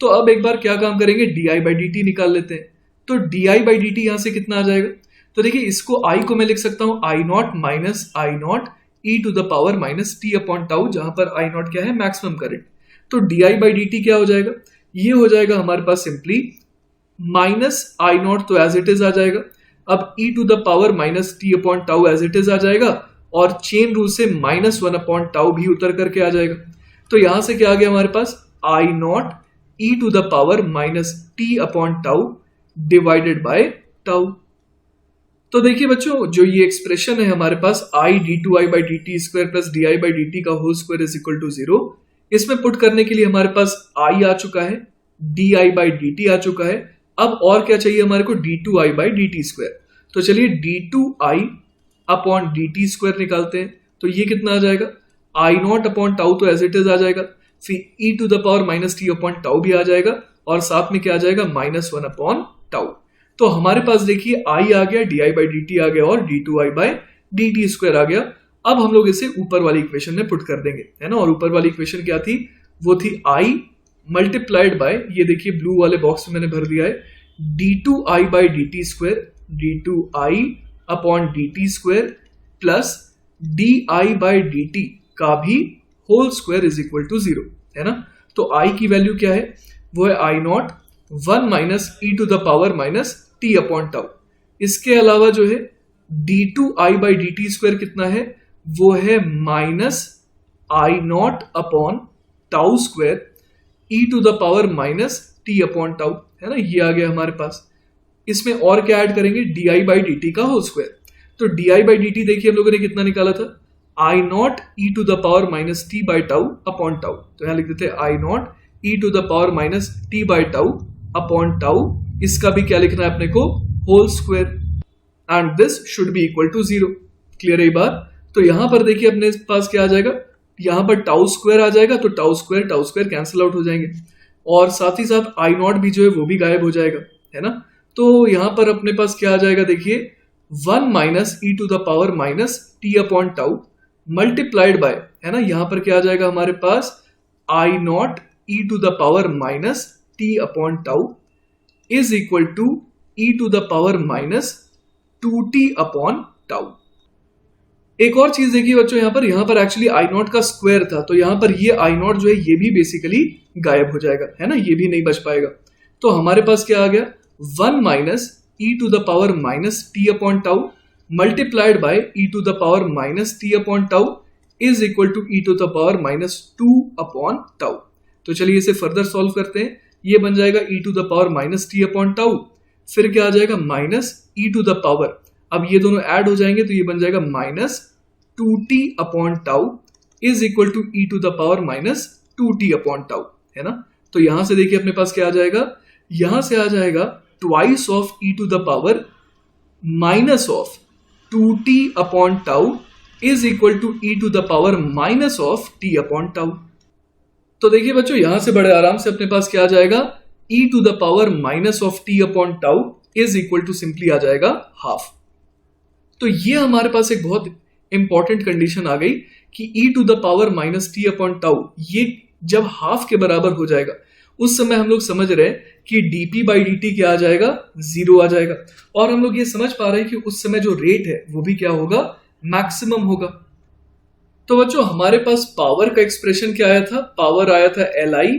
तो अब एक बार क्या काम करेंगे, di बाई डी टी निकाल लेते हैं। तो di बाई डी टी यहां से कितना आ जाएगा, तो देखिए इसको i को मैं लिख सकता हूं I naught minus I naught E to the power minus T upon tau, जहां पर आई नॉट क्या है, मैक्सिमम करंट। तो di बाई डी टी क्या हो जाएगा, ये हो जाएगा हमारे पास सिंपली माइनस आई नॉट, तो एज इट इज आ जाएगा। अब E to the power minus T upon tau as it is आ जाएगा, और चेन रूल से माइनस 1 अपॉन टाउ भी उतर करके आ जाएगा। तो यहां से क्या आ गया हमारे पास, I naught E to the power minus T upon tau divided by tau. तो देखिए बच्चों, जो ये एक्सप्रेशन है हमारे पास I D two I by D T square plus D I by D T का whole square is equal to 0, इसमें पुट करने के लिए हमारे पास आई आ चुका है, D I by D T आ चुका है। अब और क्या चाहिए हमारे को, D two I by D T square. तो चलिए D two I upon D T square निकालते हैं। तो ये कितना आ जाएगा, आई नॉट अपॉन टाउ तो एज इट इज आ जाएगा, फिर E to the power minus T upon tau भी आ जाएगा, और साथ में क्या आ जाएगा, माइनस 1 अपॉन टाउ। तो हमारे पास देखिए आई आ गया, D I by D T आ गया, और D two I by D T square आ गया। अब हम लोग इसे ऊपर वाली इक्वेशन में पुट कर देंगे, है ना। और ऊपर वाली इक्वेशन क्या थी, वो थी आई मल्टीप्लाइड बाय, ये देखिए ब्लू वाले बॉक्स में मैंने भर दिया है, D two I by D T square, D two I upon D T square plus D I by D T का भी whole square is equal to 0, है ना। तो आई की वैल्यू क्या है, वो है I naught 1 minus E to the power minus T upon tau. इसके अलावा जो है D two I by D T square कितना है, वो है minus I naught upon tau square E to the power minus T upon tau, है ना। ये आ गया हमारे पास। इसमें और क्या ऐड करेंगे, D I by D T का होल स्क्वायर। तो D I by D T देखिए हम लोगों ने कितना निकाला था, I naught E to the power minus T by tau upon tau. तो यहां लिख देते हैं I naught E to the power minus T by tau upon tau, इसका भी क्या लिखना है अपने को, whole square, and this should be equal to 0। Clear है ये बात। तो यहां पर देखिए अपने पास क्या आ जाएगा, यहां पर टाउ स्क्वायर आ जाएगा, तो टाउ स्क्वायर कैंसिल आउट हो जाएंगे, और साथ ही साथ आई नॉट भी जो है वो भी गायब हो जाएगा, है ना। तो यहां पर अपने पास क्या आ जाएगा, देखिए 1 minus E to the power minus T upon tau multiplied by, है ना, यहां पर क्या आ जाएगा हमारे पास, I naught E to the power minus T upon tau is equal to E to the power minus 2t upon tau. एक और चीज देखिए बच्चों, यहां पर एक्चुअली आई नॉट का स्क्वायर था, तो यहां पर ये आई नॉट जो है ये भी बेसिकली गायब हो जाएगा, है ना, ये भी नहीं बच पाएगा। तो हमारे पास क्या आ गया, 1 minus E to the power minus T upon tau, multiplied by E to the power minus T upon tau is equal to E to the power minus 2 upon tau. तो चलिए इसे फर्दर सॉल्व करते हैं। ये बन जाएगा E to the power minus T upon tau, फिर क्या आ जाएगा minus E to the power, अब ये दोनों ऐड हो जाएंगे तो ये बन जाएगा minus 2t upon tau is equal to E to the power minus 2t upon tau, है ना। तो यहां से देखिए अपने पास क्या आ जाएगा, यहां से आ जाएगा twice of E to the power minus of 2t upon tau is equal to E to the power minus of t upon tau. तो देखिए बच्चों यहां से बड़े आराम से अपने पास क्या आ जाएगा, e to the power minus of t upon tau is equal to simply आ जाएगा हाफ। तो ये हमारे पास एक बहुत इंपॉर्टेंट कंडीशन आ गई कि e to the power minus T upon tau ये जब हाफ के बराबर हो जाएगा उस समय हम लोग समझ रहे हैं कि dp बाई dt क्या आ जाएगा, जीरो आ जाएगा। और हम लोग ये समझ पा रहे हैं कि उस समय जो रेट है वो भी क्या होगा, मैक्सिमम होगा। तो बच्चों हमारे पास पावर का एक्सप्रेशन क्या आया था, पावर आया था Li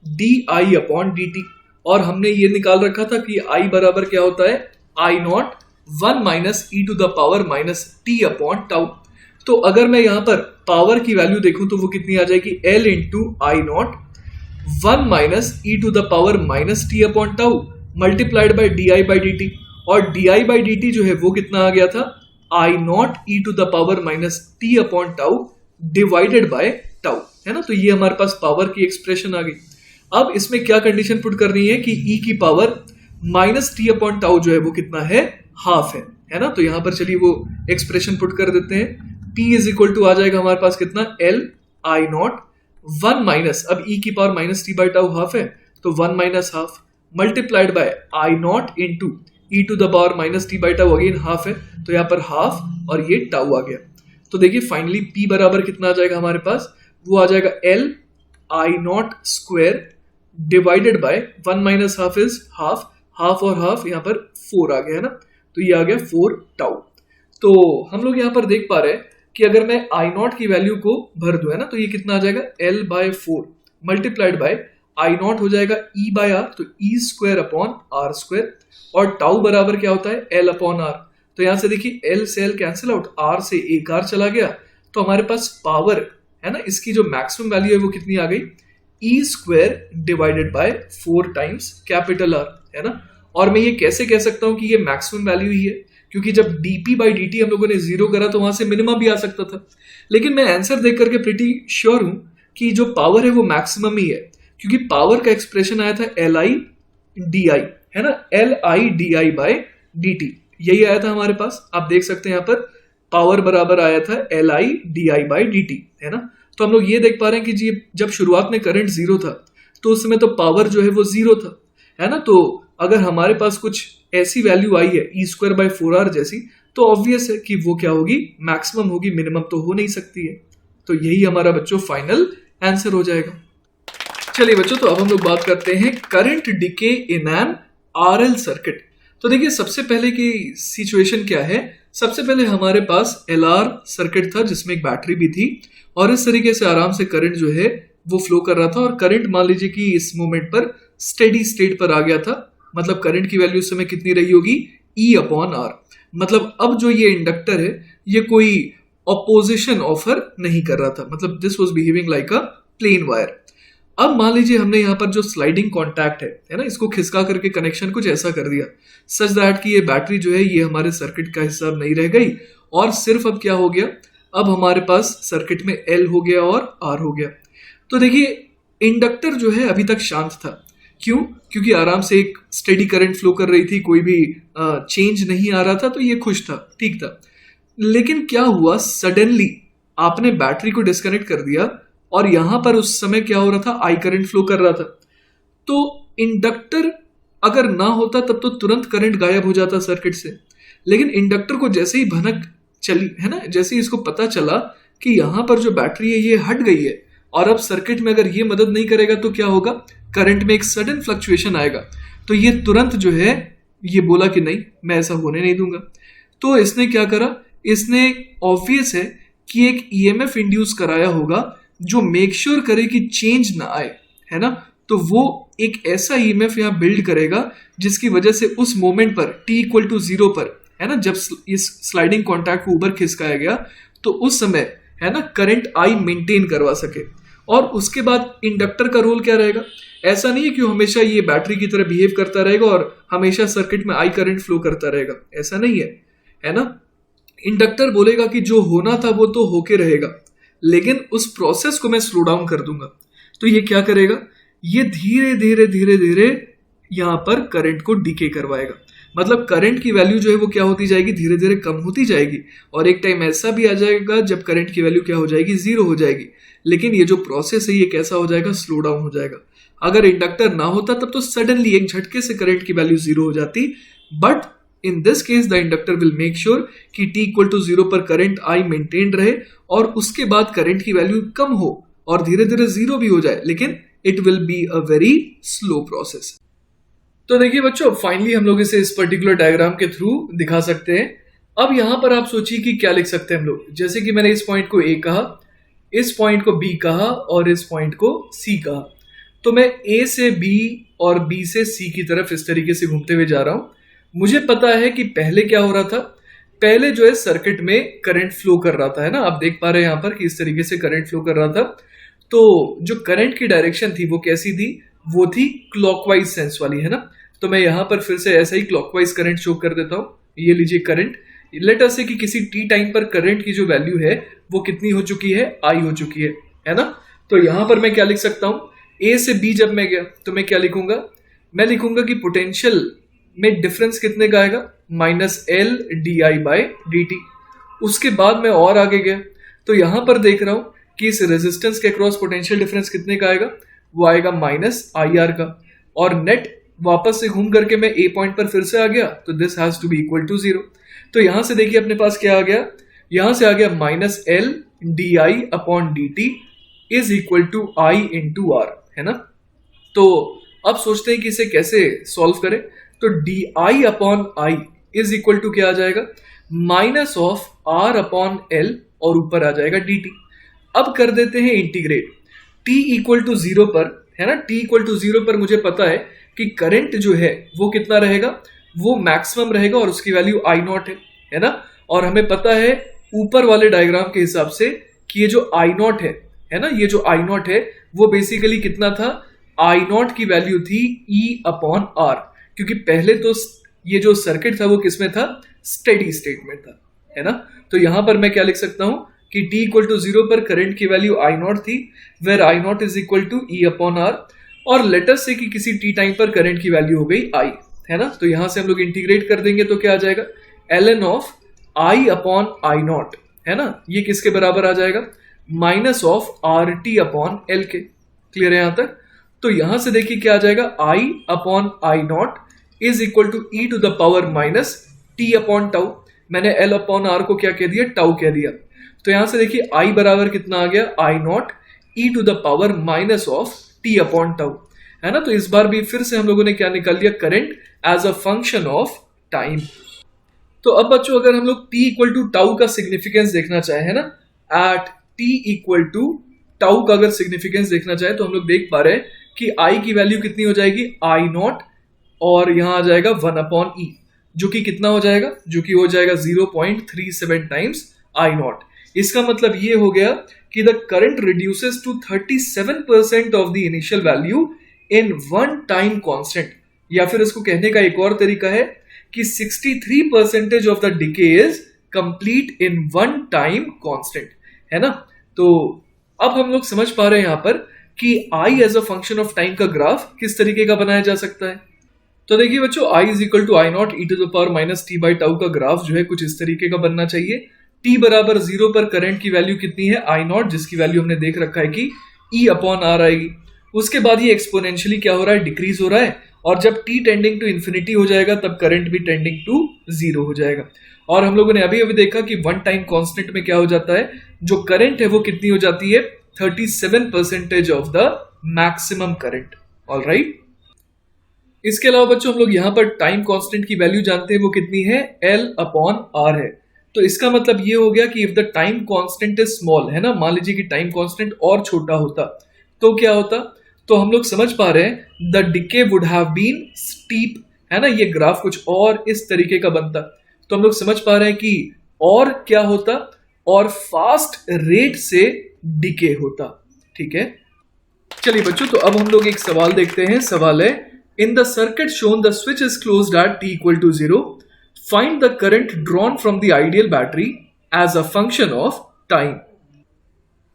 di अपॉन dt, और हमने ये निकाल रखा था कि I बराबर क्या होता है, I naught 1 minus E to the power minus T upon tau. तो अगर मैं यहां पर पावर की वैल्यू देखूं तो वो कितनी आ जाएगी, L into I naught 1 minus E to the power minus T upon tau multiplied by D I by D T, और D I by D T जो है वो कितना आ गया था, I naught E to the power minus T upon tau divided by tau, है ना। तो ये हमारे पास पावर की एक्सप्रेशन आ गई। अब इसमें क्या कंडीशन पुट करनी है कि ई की power minus T upon tau जो है वो कितना है, हाफ है ना। तो यहां पर चलिए वो एक्सप्रेशन पुट कर देते हैं। P इज इक्वल टू आ जाएगा हमारे पास कितना, L आई नॉट 1 माइनस, अब e की power minus T by tau half है तो 1 minus half multiplied by I naught into E to the power minus T by tau, again half है तो यहाँ पर हाफ और ये टाउ आ गया। तो देखिए फाइनली P बराबर कितना आ जाएगा हमारे पास, वो आ जाएगा L I not square divided by 1 minus half is half, half और हाफ यहाँ पर 4 आ गया, है ना। तो ये आ गया 4 टाउ। तो हम लोग यहाँ पर देख पा रहे हैं कि अगर मैं आई नॉट की वैल्यू को भर दूं, है ना, तो ये कितना आ जाएगा, L by 4 multiplied by I naught हो जाएगा E बाय आर, तो E square upon R square, और टाउ बराबर क्या होता है, L अपॉन आर। तो यहां से देखिए L से L कैंसिल आउट, R से एक R चला गया, तो हमारे पास पावर है ना, इसकी जो मैक्सिमम वैल्यू है वो कितनी आ गई, E square divided by 4 times capital R, है ना। और मैं ये कैसे कह सकता हूं कि ये मैक्सिमम वैल्यू ही है, क्योंकि जब dp बाई dt हम लोगों ने जीरो करा तो वहां से मिनिमम भी आ सकता था, लेकिन मैं आंसर देख करके प्रिटी श्योर हूं कि जो पावर है वो मैक्सिमम ही है, क्योंकि पावर का एक्सप्रेशन आया था Li di, है ना, Li di बाय dt, यही आया था हमारे पास। आप देख सकते हैं यहाँ पर पावर बराबर आया था Li di बाय dt, है ना। तो हम लोग ये देख पा रहे हैं कि जी जब शुरुआत में करंट जीरो था तो उस समय तो पावर जो है वो जीरो था, है ना। तो अगर हमारे पास कुछ ऐसी वैल्यू आई है ई स्क्वायर बाई 4r जैसी, तो ऑब्वियस है कि वो क्या होगी, मैक्सिमम होगी, मिनिमम तो हो नहीं सकती है। तो यही हमारा बच्चों फाइनल आंसर हो जाएगा। चलिए बच्चों, तो अब हम लोग बात करते हैं current decay in an RL circuit. तो देखिए सबसे पहले की सिचुएशन क्या है, सबसे पहले हमारे पास एलआर सर्किट था जिसमें एक बैटरी भी थी, और इस तरीके से आराम से करंट जो है वो फ्लो कर रहा था, और करंट मान लीजिए कि इस मोमेंट पर स्टेडी स्टेट पर आ गया था। मतलब करंट की वैल्यू इस समय कितनी रही होगी, E अपॉन आर। मतलब अब जो ये इंडक्टर है ये कोई ऑपोजिशन ऑफर नहीं कर रहा था, मतलब this was behaving like a plain wire. अब मान लीजिए हमने यहाँ पर जो स्लाइडिंग कॉन्टैक्ट है ना, इसको खिसका करके कनेक्शन कुछ ऐसा कर दिया सच दैट कि ये बैटरी जो है ये हमारे सर्किट का हिस्सा नहीं रह गई, और सिर्फ अब क्या हो गया, अब हमारे पास सर्किट में L हो गया और R हो गया। तो देखिए इंडक्टर जो है अभी तक शांत था, क्यों, क्योंकि आराम से एक स्टेडी करंट फ्लो कर रही थी, कोई भी चेंज नहीं आ रहा था, तो ये खुश था, ठीक था। लेकिन क्या हुआ, सडनली आपने बैटरी को डिस्कनेक्ट कर दिया, और यहां पर उस समय क्या हो रहा था, आई करंट फ्लो कर रहा था। तो इंडक्टर अगर ना होता तब तो तुरंत करंट गायब हो जाता सर्किट से, लेकिन इंडक्टर को जैसे ही भनक चली, है ना, जैसे ही इसको पता चला कि यहां पर जो बैटरी है ये हट गई है, और अब सर्किट में अगर ये मदद नहीं करेगा तो क्या होगा, करंट में एक सडन फ्लक्चुएशन आएगा, तो ये तुरंत जो है ये बोला कि नहीं, मैं ऐसा होने नहीं दूंगा। तो इसने क्या करा, इसने ऑब्वियस है कि एक ईएमएफ इंड्यूस कराया होगा जो मेक श्योर करे कि चेंज ना आए, है ना। तो वो एक ऐसा ईएमएफ यहाँ बिल्ड करेगा जिसकी वजह से उस मोमेंट पर t इक्वल टू 0 पर है ना, जब इस स्लाइडिंग कॉन्टैक्ट को ऊपर खिसकाया गया तो उस समय है ना करंट आई मेंटेन करवा सके। और उसके बाद इंडक्टर का रोल क्या रहेगा? ऐसा नहीं है कि हमेशा ये बैटरी की तरह बिहेव करता रहेगा और हमेशा सर्किट में आई करंट फ्लो करता रहेगा, ऐसा नहीं है ना। इंडक्टर बोलेगा कि जो होना था वो तो होके रहेगा, लेकिन उस प्रोसेस को मैं स्लो डाउन कर दूंगा। तो ये क्या करेगा? ये धीरे धीरे धीरे धीरे यहां पर करंट को डीके करवाएगा। मतलब करंट की वैल्यू जो है वो क्या होती जाएगी? धीरे धीरे कम होती जाएगी। और एक टाइम ऐसा भी आ जाएगा जब करंट की वैल्यू क्या हो जाएगी? जीरो हो जाएगी। लेकिन ये जो प्रोसेस है ये कैसा हो जाएगा? स्लो डाउन हो जाएगा। अगर इंडक्टर ना होता तब तो सडनली एक झटके से करंट की वैल्यू जीरो हो जाती, but in this case the inductor will make sure कि t इक्वल टू जीरो पर करंट I मेंटेन रहे और उसके बाद करंट की वैल्यू कम हो और धीरे धीरे जीरो भी हो जाए, लेकिन it will be a very slow process. तो देखिए बच्चों, फाइनली हम लोग इसे इस पर्टिकुलर डायग्राम के थ्रू दिखा सकते हैं। अब यहां पर आप सोचिए कि क्या लिख सकते हैं हम लोग। जैसे कि मैंने इस पॉइंट को A कहा, इस पॉइंट को B कहा और इस पॉइंट को C कहा। तो मैं A से B और B से C की तरफ इस तरीके से घूमते हुए जा रहा हूं। मुझे पता है कि पहले क्या हो रहा था। पहले जो है सर्किट में करंट फ्लो कर रहा था, है ना। आप देख पा रहे हैं यहां पर कि इस तरीके से करंट फ्लो कर रहा था। तो जो करंट की डायरेक्शन थी वो कैसी थी? वो थी क्लॉकवाइज सेंस वाली, है ना। तो मैं यहां पर फिर से ऐसा ही क्लॉकवाइज करंट शो कर देता हूं। ये लीजिए करंट। लेट अस से कि किसी टी टाइम पर करंट की जो वैल्यू है वो कितनी हो चुकी है? आई हो चुकी है ना। तो यहां पर मैं क्या लिख सकता हूं? ए से बी जब मैं गया तो मैं क्या लिखूंगा? मैं लिखूंगा कि पोटेंशियल में डिफरेंस कितने का आएगा? Minus L D I by D T. उसके बाद मैं और आगे गया तो यहां पर देख रहा हूं कि इस रेजिस्टेंस के अक्रॉस पोटेंशियल डिफरेंस कितने का आएगा? वो आएगा माइनस आई आर का। और नेट वापस से घूम करके मैं ए पॉइंट पर फिर से आ गया तो this has to be equal to zero. तो यहां से देखिए अपने पास क्या आ गया? यहां से आ गया minus L D I upon D T is equal to I into R, है ना। तो अब सोचते हैं कि इसे कैसे सॉल्व करें। तो D I upon I is equal to क्या आ जाएगा? Minus of R upon L और ऊपर आ जाएगा डी टी। अब कर देते हैं integrate. T equal to zero पर, है ना, टी इक्वल टू जीरो पर मुझे पता है कि करंट जो है वो कितना रहेगा? वो मैक्सिमम रहेगा और उसकी वैल्यू आई नॉट है ना। और हमें पता है ऊपर वाले डायग्राम के हिसाब से कि ये जो आई नॉट है ना, ये जो आई नॉट है वो बेसिकली कितना था? आई नॉट की वैल्यू थी ई अपॉन आर, क्योंकि पहले तो ये जो सर्किट था वो किसमें था? स्टेडी स्टेट में था, है ना। तो यहां पर मैं क्या लिख सकता हूं कि t इक्वल टू जीरो पर करंट की वैल्यू आई नॉट थी, where I naught is equal to E upon R. और लेटर से कि किसी टी टाइम पर करंट की वैल्यू हो गई आई, है ना। तो यहां से हम लोग इंटीग्रेट कर देंगे तो क्या आ जाएगा? L N of I upon I naught, है ना। ये किसके बराबर आ जाएगा? Minus of R T upon L के। क्लियर है यहां तक? तो यहां से देखिए क्या आ जाएगा? I upon I naught is equal to E to the power minus T upon tau. मैंने एल अपॉन आर को क्या कह दिया? टाउ कह दिया। तो यहां से देखिए आई बराबर कितना आ गया? I naught E to the power minus of T upon tau, है ना। तो इस बार भी फिर से हम लोगों ने क्या निकाल लिया? Current as a function of time. तो अब बच्चों अगर हम लोग t इक्वल टू टाउ का सिग्निफिकेंस देखना चाहे, है ना, at t equal to tau का अगर सिग्निफिकेंस देखना चाहे तो हम लोग देख पा रहे हैं कि i की वैल्यू कितनी हो जाएगी? आई नॉट और यहां आ जाएगा वन अपॉन ई, जो कि कितना हो जाएगा? जो कि हो जाएगा 0.37 टाइम्स आई नॉट। इसका मतलब ये हो गया कि the current reduces to 37% of the initial value in one time constant. या फिर इसको कहने का एक और तरीका है कि 63% of the decay is complete in one time constant, है ना। तो अब हम लोग समझ पा रहे हैं यहां पर कि I as a function of time का ग्राफ किस तरीके का बनाया जा सकता है। तो देखिए बच्चों, I is equal to I naught E to the power minus T by tau का ग्राफ जो है कुछ इस तरीके का बनना चाहिए। टी बराबर जीरो पर करंट की वैल्यू कितनी है? आई नॉट, जिसकी वैल्यू हमने देख रखा है कि ई अपॉन आर आएगी। उसके बाद ये एक्सपोनेंशियली क्या हो रहा है? डिक्रीज हो रहा है। और जब t टेंडिंग टू इन्फिनिटी हो जाएगा तब करंट भी टेंडिंग टू जीरो हो जाएगा। और हम लोगों ने अभी अभी देखा कि वन टाइम कांस्टेंट में क्या हो जाता है? जो करंट है वो कितनी हो जाती है? 37% of the maximum current. Alright, इसके अलावा बच्चों हम लोग यहां पर टाइम कांस्टेंट की वैल्यू जानते हैं, वो कितनी है? L अपॉन आर है। तो इसका मतलब ये हो गया कि if the time constant is small, है ना, मान लीजिए कि टाइम कांस्टेंट और छोटा होता तो क्या होता? तो हम लोग समझ पा रहे हैं the decay would have been steep, है ना। ये ग्राफ कुछ और इस तरीके का बनता। तो हम लोग समझ पा रहे हैं कि और क्या होता, और फास्ट रेट से डिके होता। ठीक है, चलिए बच्चों, तो अब हम लोग एक सवाल देखते हैं। सवाल है, in the circuit shown the switch is closed at t equal to 0, find the current drawn from the ideal battery as a function of time.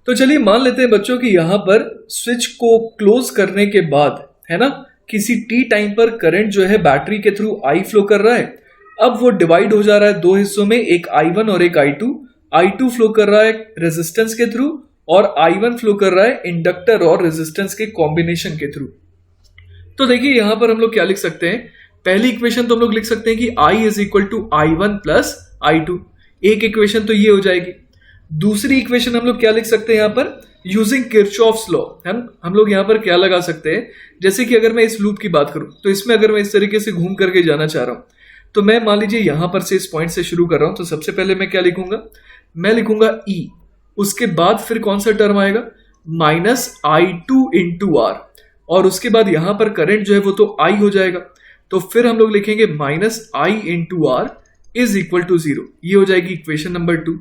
तो चलिए मान लेते हैं बच्चों कि यहां पर स्विच को क्लोज करने के बाद, है ना, किसी t टाइम पर करंट जो है बैटरी के थ्रू I फ्लो कर रहा है। अब वो डिवाइड हो जा रहा है दो हिस्सों में, एक I1 और एक I2। I2 फ्लो कर रहा है रेजिस्टेंस के थ्रू और I1 फ्लो कर रहा है इंडक्टर और रेजिस्टेंस के कॉम्बिनेशन के थ्रू। तो देखिए यहां पर हम लोग क्या लिख सकते हैं। पहली इक्वेशन तो हम लोग लिख सकते हैं कि I is equal to I1 plus I2। एक इक्वेशन तो ये हो जाएगी। दूसरी इक्वेशन हम लोग क्या लिख सकते हैं यहां पर, यूजिंग किरचॉफ्स लॉ। हम लोग यहां पर क्या लगा सकते हैं, जैसे कि अगर मैं इस लूप की बात करूं तो इसमें अगर मैं इस तरीके से घूम करके जाना चाह रहा हूं, तो मैं मान लीजिए यहां पर से इस पॉइंट से शुरू कर रहा हूं। तो सबसे पहले मैं क्या लिखूंगा, मैं लिखूंगा E, उसके बाद फिर कौन सा टर्म आएगा, माइनस I2 इंटू आर, और उसके बाद यहां पर करंट जो है वो तो I हो जाएगा। तो फिर हम लोग लिखेंगे minus I into R is equal to 0। ये हो जाएगी इक्वेशन नंबर 2।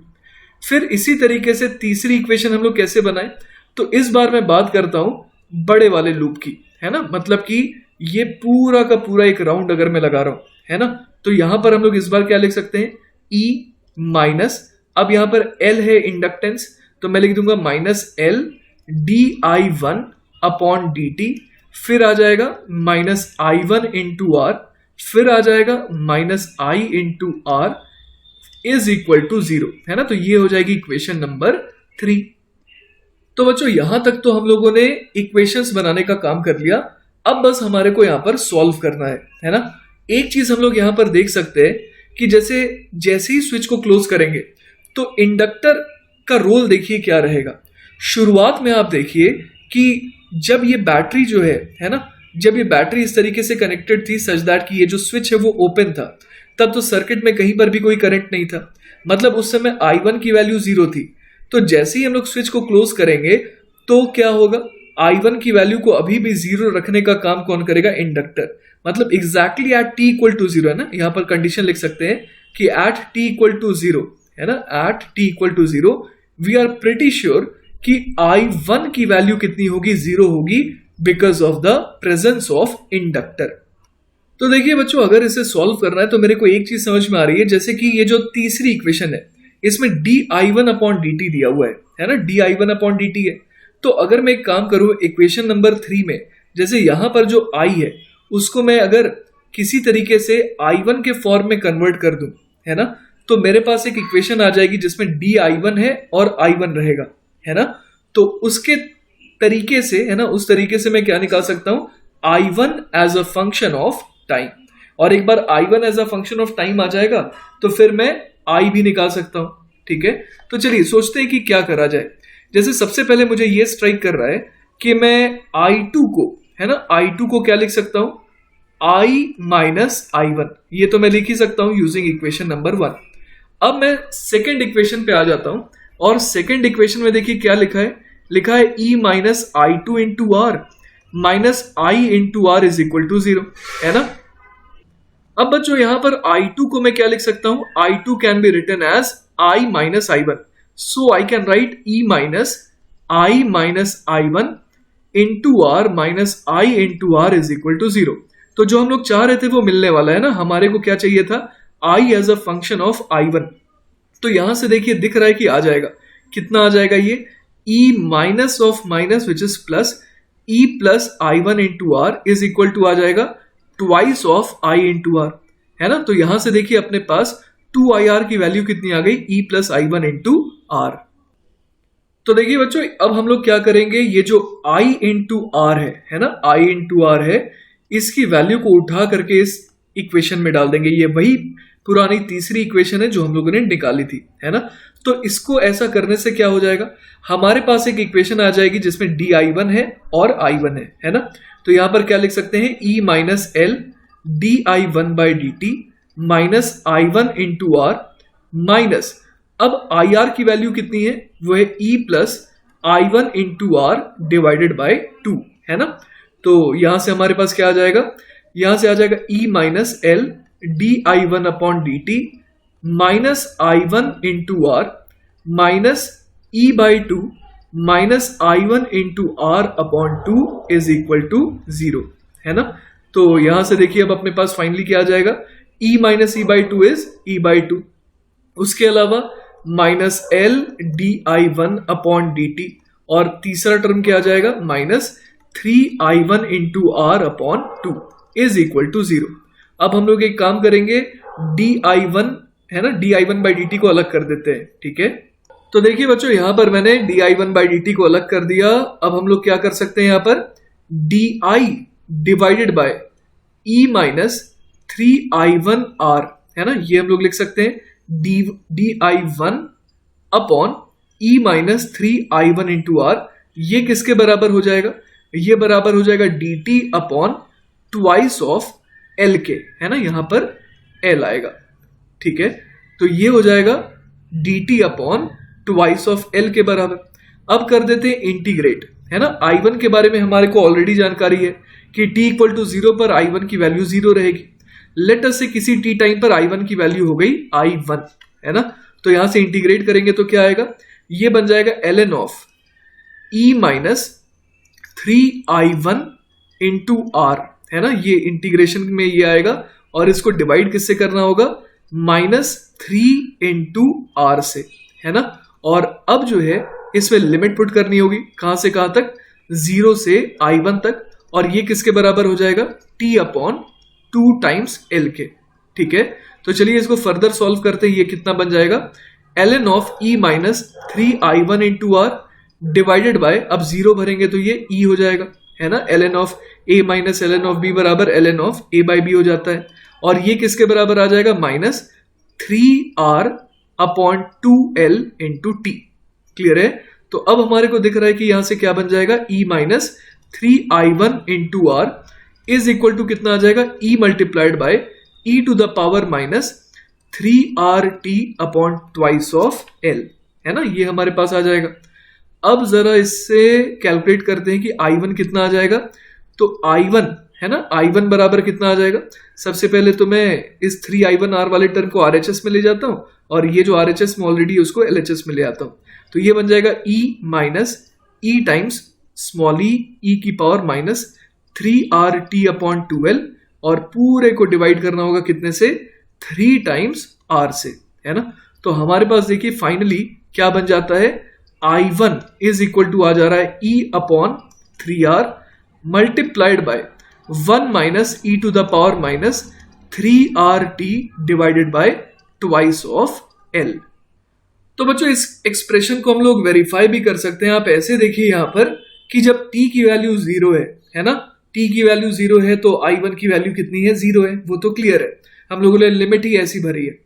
फिर इसी तरीके से तीसरी इक्वेशन हम लोग कैसे बनाएं, तो इस बार मैं बात करता हूं बड़े वाले लूप की, है ना, मतलब कि ये पूरा का पूरा एक राउंड अगर मैं लगा रहा हूं, है ना, तो यहां पर हम लोग इस बार क्या लिख सकते हैं, E माइनस, अब यहां पर L है इंडक्टेंस, तो मैं लिख दूंगा minus L di1 upon dt, फिर आ जाएगा माइनस I1 इंटू आर, फिर आ जाएगा minus I into R is equal to 0, है ना। तो ये हो जाएगी इक्वेशन नंबर 3। तो बच्चों यहां तक तो हम लोगों ने इक्वेशंस बनाने का काम कर लिया। अब बस हमारे को यहां पर सॉल्व करना है ना। एक चीज हम लोग यहां पर देख सकते हैं कि जैसे ही स्विच को क्लोज करेंगे तो इंडक्टर का रोल देखिए क्या रहेगा। शुरुआत में आप देखिए कि जब ये बैटरी जो है ना, जब ये बैटरी इस तरीके से कनेक्टेड थी सच दैट कि ये जो स्विच है वो ओपन था, तब तो सर्किट में कहीं पर भी कोई करंट नहीं था, मतलब उस समय I1 की वैल्यू 0 थी। तो जैसे ही हम लोग स्विच को क्लोज करेंगे तो क्या होगा, I1 की वैल्यू को अभी भी 0 रखने का काम कौन करेगा, इंडक्टर। मतलब exactly at t equal to 0, है ना, यहां पर कंडीशन लिख सकते हैं कि एट t इक्वल टू 0, है ना, at t equal to 0 we are pretty sure कि I1 की वैल्यू कितनी होगी, 0 होगी, because of the presence of inductor. तो देखिए बच्चों अगर इसे सॉल्व करना है तो मेरे को एक चीज समझ में आ रही है, जैसे कि ये जो तीसरी इक्वेशन है इसमें di1 अपॉन dt दिया हुआ है ना, di1 अपॉन dt है। तो अगर मैं एक काम करूं इक्वेशन नंबर 3 में, जैसे यहां पर जो I है उसको मैं अगर किसी तरीके से I1 के फॉर्म में कन्वर्ट कर दूं, है ना, तो मेरे पास एक इक्वेशन आ जाएगी जिसमें di1 है और I1 रहेगा, है ना। तो उसके तरीके से, है ना, उस तरीके से मैं क्या निकाल सकता हूं, I1 as a function of time. और एक बार I1 as a function of time आ जाएगा तो फिर मैं I भी निकाल सकता हूं। ठीक है, तो चलिए सोचते हैं कि क्या करा जाए। जैसे सबसे पहले मुझे ये स्ट्राइक कर रहा है कि मैं I2 को, है ना, I2 को क्या लिख सकता हूं, I माइनस I1, ये तो मैं लिख ही सकता हूं यूजिंग इक्वेशन नंबर 1। अब मैं सेकेंड इक्वेशन पे आ जाता हूं और सेकेंड इक्वेशन में देखिए क्या लिखा है, लिखा है E minus I2 into R minus I into R is equal to 0, है ना। अब बच्चों यहां पर I2 को मैं क्या लिख सकता हूं, I2 can be written as I minus I1, so I can write E minus I minus I1 into R minus I into R is equal to 0। तो जो हम लोग चाह रहे थे वो मिलने वाला है ना, हमारे को क्या चाहिए था, I as a function of I1। तो यहां से देखिए दिख रहा है कि आ जाएगा, कितना आ जाएगा ये, E minus of minus which is plus, E plus I1 into R is equal to आ जाएगा twice of I into R, है ना। तो यहां से देखिए अपने पास 2IR की वैल्यू कितनी आ गई, E plus I1 into are. तो देखिए बच्चों अब हम लोग क्या करेंगे, ये जो I इंटू आर है ना, I इंटू आर है, इसकी वैल्यू को उठा करके इस इक्वेशन में डाल देंगे। ये वही पुरानी तीसरी इक्वेशन है जो हम लोगों ने निकाली थी, है ना। तो इसको ऐसा करने से क्या हो जाएगा, हमारे पास एक इक्वेशन आ जाएगी जिसमें di1 है और I1 है ना। तो यहां पर क्या लिख सकते हैं, E minus L di1 by dt minus I1 into R minus, अब IR की वैल्यू कितनी है, वो है E plus I1 into R divided by 2, है ना। तो यहां से हमारे पास क्या आ जाएगा, यहां से आ जाएगा E minus L di1 upon dt minus I1 into R minus E/2 minus I1 into R upon 2 is equal to 0, है ना। तो यहां से देखिए अब अपने पास फाइनली क्या आ जाएगा, E minus E/2 is E/2। उसके अलावा माइनस L/dI1 अपॉन dt, और तीसरा टर्म क्या आ जाएगा, minus 3I1 into R upon 2 is equal to 0। अब हम लोग एक काम करेंगे, dI1 है ना, dI1/dt को अलग कर देते हैं, ठीक है। तो देखिए बच्चों यहां पर मैंने dI1/dt को अलग कर दिया। अब हम लोग क्या कर सकते हैं, यहां पर di divided by E minus 3I1R, है ना, ये हम लोग लिख सकते हैं dI1 upon E minus 3I1 into R. ये किसके बराबर हो जाएगा, ये बराबर हो जाएगा dt upon twice of L के, है ना, यहां पर L आएगा, ठीक है। तो ये हो जाएगा dt upon twice of L के बराबर। अब कर देते हैं इंटीग्रेट, है ना। I1 के बारे में हमारे को ऑलरेडी जानकारी है कि t इक्वल टू 0 पर I1 की वैल्यू 0 रहेगी। लेट अस से किसी t टाइम पर I1 की वैल्यू हो गई I1, है ना। तो यहां से इंटीग्रेट करेंगे तो क्या आएगा, ये बन जाएगा ln of E minus 3I1 into R, है ना, ये इंटीग्रेशन में ये आएगा और इसको डिवाइड किससे करना होगा, माइनस 3 इंटू आर से, है ना। और अब जो है इसमें लिमिट पुट करनी होगी, कहां से कहां तक, 0 से I1 तक, और ये किसके बराबर हो जाएगा, t अपॉन 2 टाइम्स L के, ठीक है। तो चलिए इसको फर्दर सॉल्व करते हैं। ये कितना बन जाएगा, ln of E minus 3I1 into R divided by, अब 0 भरेंगे तो ये E हो जाएगा, है ना। ln of A minus ln of B बराबर ln ऑफ A/B हो जाता है, और ये किसके बराबर आ जाएगा, minus 3R upon 2L into T, clear है। तो अब हमारे को दिख रहा है कि यहां से क्या बन जाएगा, E minus 3I1 into R is equal to कितना आ जाएगा, E multiplied by E to the power minus 3RT upon twice of L, है ना, ये हमारे पास आ जाएगा। अब जरा इससे कैलकुलेट करते हैं कि I1 कितना आ जाएगा। तो I1, है ना, I1 बराबर कितना आ जाएगा। सबसे पहले तो मैं इस 3I1R वाले टर्म को RHS में ले जाता हूं, और ये जो RHS में ऑलरेडी उसको LHS में ले आता हूं। तो ये बन जाएगा E minus E times small e की power minus 3RT upon 2L, और पूरे को डिवाइड करना होगा कितने से, 3 टाइम्स R से, है ना। तो हमारे पास देखिए फाइनली क्या बन जाता है, I1 इज इक्वल टू आ जा रहा है E upon 3R multiplied by 1 minus E to the power minus 3RT divided by twice of L। तो बच्चों इस एक्सप्रेशन को हम लोग वेरीफाई भी कर सकते हैं। आप ऐसे देखिए यहां पर कि जब t की वैल्यू 0 है ना, t की वैल्यू 0 है तो I1 की वैल्यू कितनी है, 0 है, वो तो क्लियर है, हम लोगों ने लिमिट ही ऐसी भरी है।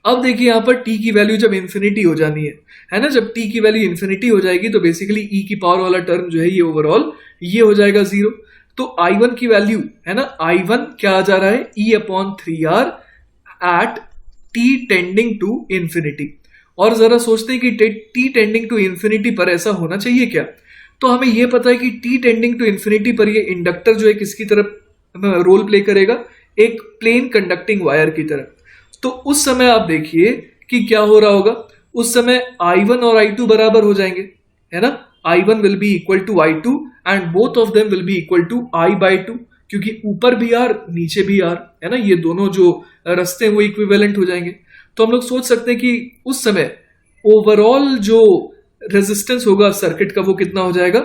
अब देखिए यहां पर t की वैल्यू जब इन्फिनिटी हो जानी है ना, जब t की वैल्यू इन्फिनिटी हो जाएगी तो बेसिकली e की पावर वाला टर्म जो है ये ओवरऑल ये हो जाएगा 0। तो I1 की वैल्यू, है ना, I1 क्या आ जा रहा है, E upon 3R at t tending to infinity. और जरा सोचते हैं कि t टेंडिंग टू इन्फिनिटी पर ऐसा होना चाहिए क्या। तो हमें यह पता है कि t टेंडिंग टू इन्फिनिटी पर ये इंडक्टर जो है किसकी तरफ रोल प्ले करेगा, एक प्लेन कंडक्टिंग वायर की तरफ। तो उस समय आप देखिए कि क्या हो रहा होगा, उस समय I1 और I2 बराबर हो जाएंगे, है ना। I1 will be equal to I2 and both of them will be equal to I/2, क्योंकि ऊपर भी R नीचे भी R, है ना, ये दोनों जो रास्ते हैं वो इक्विवेलेंट हो जाएंगे। तो हम लोग सोच सकते हैं कि उस समय ओवरऑल जो रेजिस्टेंस होगा सर्किट का वो कितना हो जाएगा,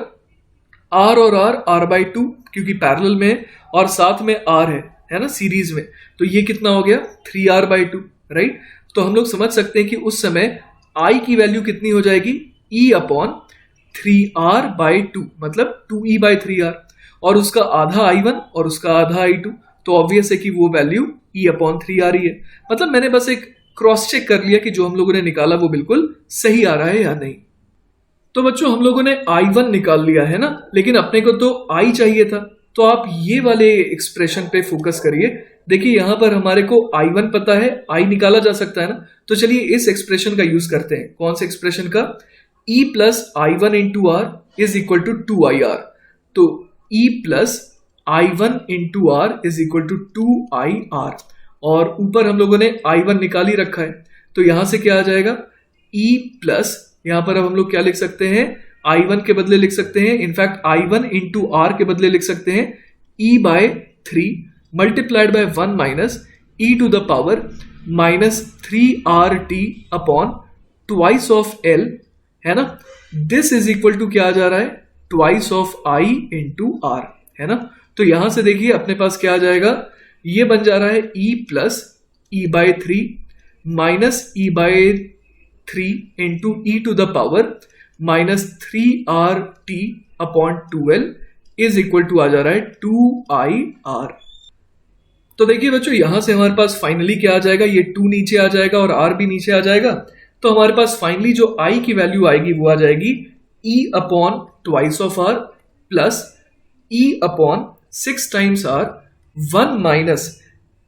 R और R/2, क्योंकि पैरेलल में और साथ में R है ना, सीरीज में, तो ये कितना हो गया 3R/2, राइट। तो हम लोग समझ सकते हैं कि उस समय I की वैल्यू कितनी हो जाएगी, E अपॉन 3R/2, मतलब 2E/3R, और उसका आधा I1 और उसका आधा I2, तो ऑब्वियस है कि वो वैल्यू E अपॉन 3R ही है। मतलब मैंने बस एक क्रॉस चेक कर लिया कि जो हम लोगों ने निकाला वो बिल्कुल सही आ रहा है या नहीं। तो बच्चों हम लोगों ने I1 निकाल लिया है ना, लेकिन अपने को तो I चाहिए था। तो आप ये वाले एक्सप्रेशन पे फोकस करिए। देखिए यहां पर हमारे को I1 पता है, I निकाला जा सकता है ना, तो चलिए इस एक्सप्रेशन का यूज करते हैं। कौन से एक्सप्रेशन का, E plus I1 into R is equal to 2IR। तो E plus I1 into R is equal to 2IR, और ऊपर हम लोगों ने I1 निकाल ही रखा है, तो यहां से क्या आ जाएगा E प्लस, यहां पर अब हम लोग क्या लिख सकते हैं, I1 के बदले लिख सकते हैं, इनफैक्ट I1 इंटू आर के बदले लिख सकते हैं E by 3 multiplied by 1 minus E to the power minus 3RT upon twice of L, है ना। दिस इज इक्वल टू क्या आ जा रहा है, twice of I into R, है ना। तो यहां से देखिए अपने पास क्या आ जाएगा, ये बन जा रहा है E plus E by 3 minus E by 3 into E to the power minus 3RT upon 12 is equal to आ जा रहा है 2IR। तो देखिए बच्चों यहां से हमारे पास फाइनली क्या आ जाएगा, ये 2 नीचे आ जाएगा और R भी नीचे आ जाएगा, तो हमारे पास फाइनली जो I की वैल्यू आएगी वो आ जाएगी E upon twice of R plus E upon 6 times R 1 minus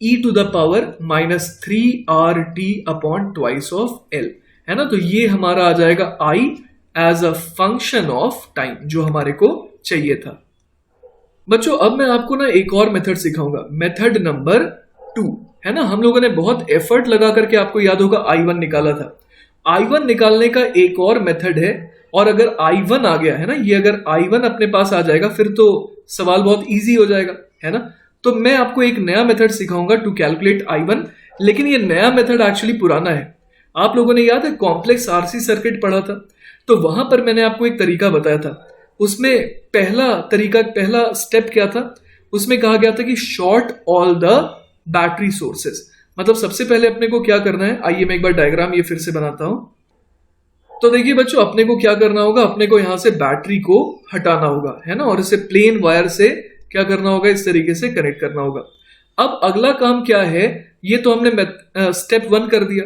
E to the power minus 3RT upon twice of L, है ना। तो ये हमारा आ जाएगा I as a function of time जो हमारे को चाहिए था। बच्चों अब मैं आपको ना एक और मेथड सिखाऊंगा, मेथड नंबर 2, है ना। हम लोगों ने बहुत एफर्ट लगा करके, आपको याद होगा I1 निकाला था, I1 निकालने का एक और मेथड है, और अगर I1 आ गया है ना, ये अगर I1 अपने पास आ जाएगा फिर तो सवाल बहुत इजी हो जाएगा, है ना। तो मैं आपको एक नया मेथड सिखाऊंगा टू कैलकुलेट I1, लेकिन ये नया मेथड एक्चुअली पुराना है। आप लोगों ने याद है कॉम्प्लेक्स RC सर्किट पढ़ा था, तो वहां पर मैंने आपको एक तरीका बताया था, उसमें पहला स्टेप क्या था, उसमें कहा गया था कि short all the battery sources. मतलब सबसे पहले अपने को क्या करना है, आइए मैं एक बार डायग्राम ये फिर से बनाता हूं। तो देखिए बच्चों अपने को क्या करना होगा, अपने को यहां से बैटरी को हटाना होगा, है ना, और इसे प्लेन वायर से क्या करना होगा, इस तरीके से कनेक्ट करना होगा। अब अगला काम क्या है, ये तो हमने स्टेप 1 कर दिया।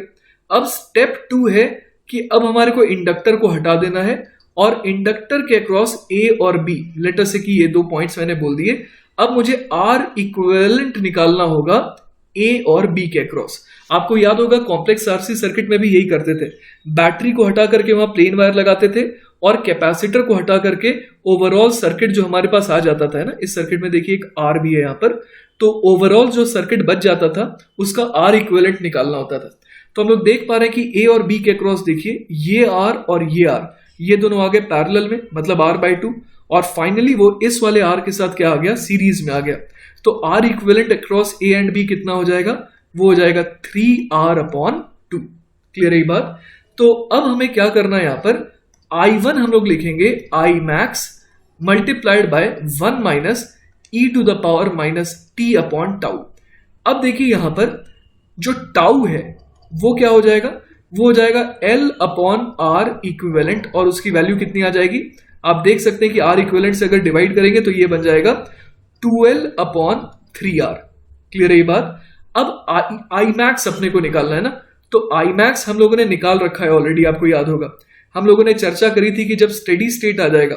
अब स्टेप 2 है कि अब हमारे को इंडक्टर को हटा देना है, और इंडक्टर के अक्रॉस A और B, लेटर से कि ये 2 पॉइंट्स मैंने बोल दिए, अब मुझे R इक्विवेलेंट निकालना होगा A और B के अक्रॉस। आपको याद होगा कॉम्प्लेक्स RC सर्किट में भी यही करते थे, बैटरी को हटा करके वहां प्लेन वायर लगाते थे, और कैपेसिटर को हटा करके ओवरऑल सर्किट जो हमारे पास आ जाता था, है ना। इस सर्किट में देखिए एक R भी है यहाँ पर, तो ओवरऑल जो सर्किट बच जाता था उसका R इक्विवेलेंट निकालना होता था। तो हम लोग देख पा रहे हैं कि A और B के अक्रॉस देखिए ये R और ये R, ये दोनों आ गए पैरेलल में, मतलब R/2, और फाइनली वो इस वाले R के साथ क्या आ गया, सीरीज में आ गया। तो R equivalent across A and B कितना हो जाएगा, वो हो जाएगा 3R/2। क्लियर है ये बात। तो अब हमें क्या करना है, यहाँ पर I1 हम लोग लिखेंगे I max multiplied by 1 minus E to the power minus T upon tau. अब देखिए यहां पर जो टाउ है वो क्या हो जाएगा, वो हो जाएगा L अपॉन R इक्विवेलेंट, और उसकी वैल्यू कितनी आ जाएगी, आप देख सकते हैं कि R इक्विवेलेंट से अगर डिवाइड करेंगे तो ये बन जाएगा 12 अपॉन 3R। क्लियर है ये बात। अब I max अपने को निकालना है ना, तो I max हम लोगों ने निकाल रखा है ऑलरेडी, आपको याद होगा हम लोगों ने चर्चा करी थी कि जब स्टेडी स्टेट आ जाएगा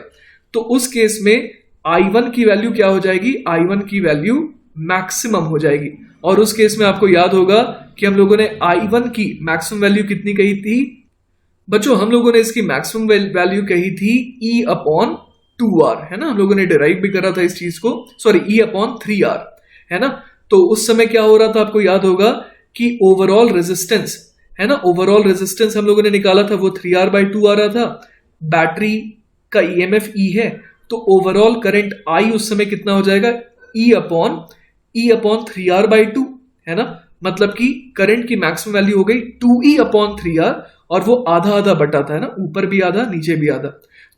तो उस केस में I1 की वैल्यू क्या हो जाएगी, I1 की वैल्यू मैक्सिमम हो जाएगी, और उस केस में आपको याद होगा कि हम लोगों ने I1 की मैक्सिमम वैल्यू कितनी कही थी बच्चों, हम लोगों ने इसकी मैक्सिमम वैल्यू कही थी E अपॉन 2R, है ना। हम लोगों ने डिराइव भी करा था इस चीज को, सॉरी E अपॉन 3R, है ना। तो उस समय क्या हो रहा था, आपको याद होगा कि ओवरऑल रेजिस्टेंस, है ना, ओवरऑल रेजिस्टेंस हम लोगों ने निकाला था, वो 3R/2 आ रहा था, बैटरी का EMF E है, तो ओवरऑल करंट I उस समय कितना हो जाएगा, E अपॉन 3R/2, है ना। मतलब कि करंट की मैक्सिमम वैल्यू हो गई 2E अपॉन 3R, और वो आधा आधा बटाता है ना, ऊपर भी आधा नीचे भी आधा।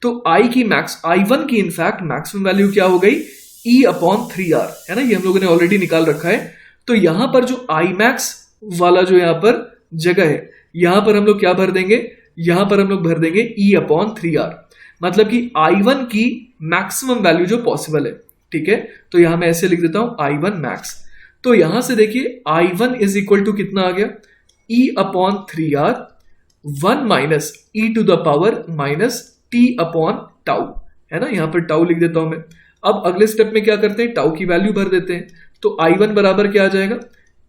तो I1 की इनफैक्ट मैक्सिमम वैल्यू क्या हो गई, E अपॉन 3R, है ना। ये हम लोगों ने ऑलरेडी निकाल रखा है। तो यहां पर जो I max वाला जो यहां पर जगह है, यहां पर हम लोग क्या भर देंगे, यहां पर हम लोग भर देंगे E अपॉन 3R, मतलब कि I1 की मैक्सिमम वैल्यू जो पॉसिबल है, ठीक है। तो यहां मैं ऐसे लिख देता हूं I1 max। तो यहां से देखिए I1 इज इक्वल टू कितना आ गया, E upon 3R 1 minus E to the power minus T upon tau, है ना। यहां पर टाउ लिख देता हूं मैं। अब अगले स्टेप में क्या करते हैं, टाउ की वैल्यू भर देते हैं। तो I1 बराबर क्या आ जाएगा,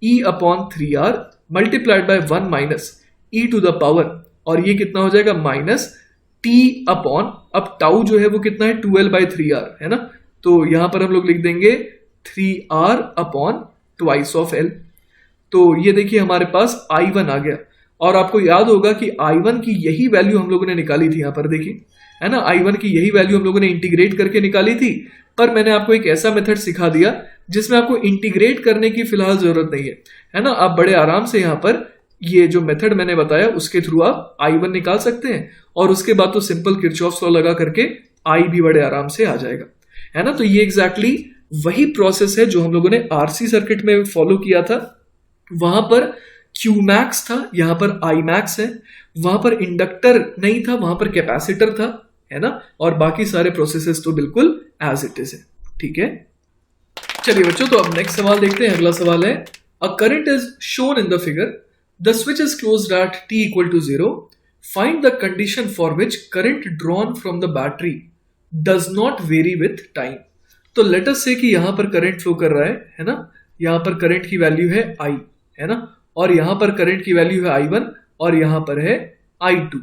E upon 3R multiplied by 1 minus E to the power, और ये कितना हो जाएगा माइनस T अपॉन, अब टाउ जो है वो कितना है 12/3R, है ना। तो यहां पर हम लोग लिख देंगे 3R upon twice of L। तो ये देखिए हमारे पास I1 आ गया, और आपको याद होगा कि I1 की यही वैल्यू हम लोगों ने निकाली थी, यहाँ पर देखिए है ना, I1 की यही वैल्यू हम लोगों ने इंटीग्रेट करके निकाली थी। पर मैंने आपको एक ऐसा मेथड सिखा दिया जिसमें आपको इंटीग्रेट करने की फिलहाल जरूरत नहीं है ना, आप बड़े आराम से यहाँ पर ये जो मेथड मैंने बताया उसके थ्रू आप I1 निकाल सकते हैं, और उसके बाद तो सिंपल किरचॉफ्स लॉ लगा करके I भी बड़े आराम से आ जाएगा, है ना। तो ये एग्जैक्टली वही प्रोसेस है जो हम लोगों ने RC सर्किट में फॉलो किया था। वहां पर Qmax था, यहां पर Imax है, वहां पर इंडक्टर नहीं था, वहां पर कैपेसिटर था, है ना, और बाकी सारे प्रोसेसेस तो बिल्कुल एज इट इज है, ठीक है। चलिए बच्चों, तो अब नेक्स्ट सवाल देखते हैं। अगला सवाल है, a current is shown in the figure, the switch is closed at t equal to 0, find the condition for which current drawn from the battery does not vary with time। तो let us से कि यहां पर current flow कर रहा है ना, यहां पर करंट की वैल्यू है I, है ना, और यहां पर करंट की वैल्यू है I1, और यहां पर है I2।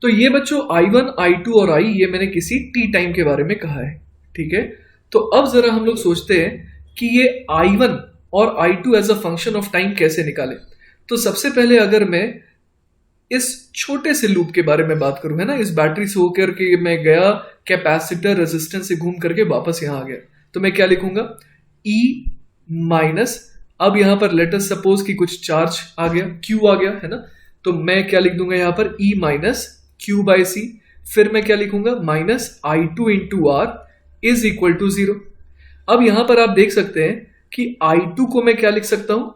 तो ये बच्चों I1, I2 और I ये मैंने किसी t टाइम के बारे में कहा है, ठीक है। तो अब जरा हम लोग सोचते हैं कि ये I1 और I2 as a function of time कैसे निकाले। तो सबसे पहले अगर मैं इस छोटे से लूप के बारे में बात करूं, है ना, इस बैटरी से होकर के मैं गया, कैपेसिटर रेजिस्टेंस से घूम करके वापस यहां आ गया, तो मैं क्या लिखूंगा, E माइनस, अब यहां पर लेट अस सपोज कि कुछ चार्ज आ गया, Q आ गया, है ना, तो मैं क्या लिख दूंगा यहां पर E minus Q by C, फिर मैं क्या लिखूंगा, minus I2 into R is equal to 0। अब यहां पर आप देख सकते हैं कि I2 को मैं क्या लिख सकता हूं,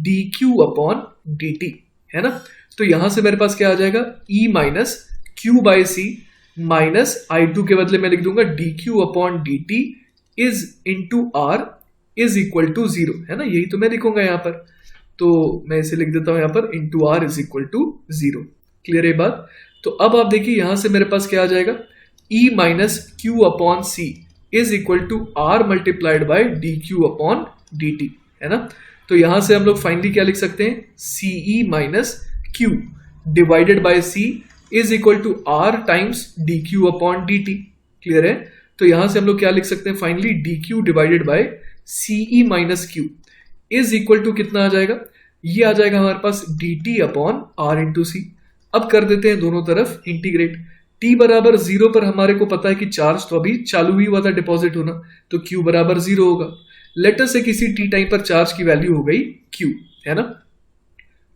dq अपॉन dt, है ना। तो यहां से मेरे पास क्या आ जाएगा, E minus Q by C minus I2 के बदले मैं लिख दूंगा dq upon dt is into R is equal to 0, है ना, यही तो मैं लिखूंगा यहां पर। तो मैं इसे लिख देता हूं यहां पर into R is equal to 0। Clear है बात। तो अब आप देखिए यहां से मेरे पास क्या आ जाएगा, E minus Q upon C is equal to R multiplied by dq upon dt, है ना। तो यहां से हम लोग फाइनली क्या लिख सकते हैं, CE minus Q divided by C is equal to R times dq upon dt। Clear है। तो यहां से हम लोग क्या लिख सकते हैं, finally dq divided by CE minus Q is equal to कितना आ जाएगा, ये आ जाएगा हमारे पास dt upon R into C। अब कर देते हैं दोनों तरफ इंटीग्रेट। t बराबर 0 पर हमारे को पता है कि चार्ज तो अभी चालू ही हुआ था डिपॉजिट होना, तो q बराबर 0 होगा। लेटर से किसी t टाइम पर चार्ज की वैल्यू हो गई q, है ना।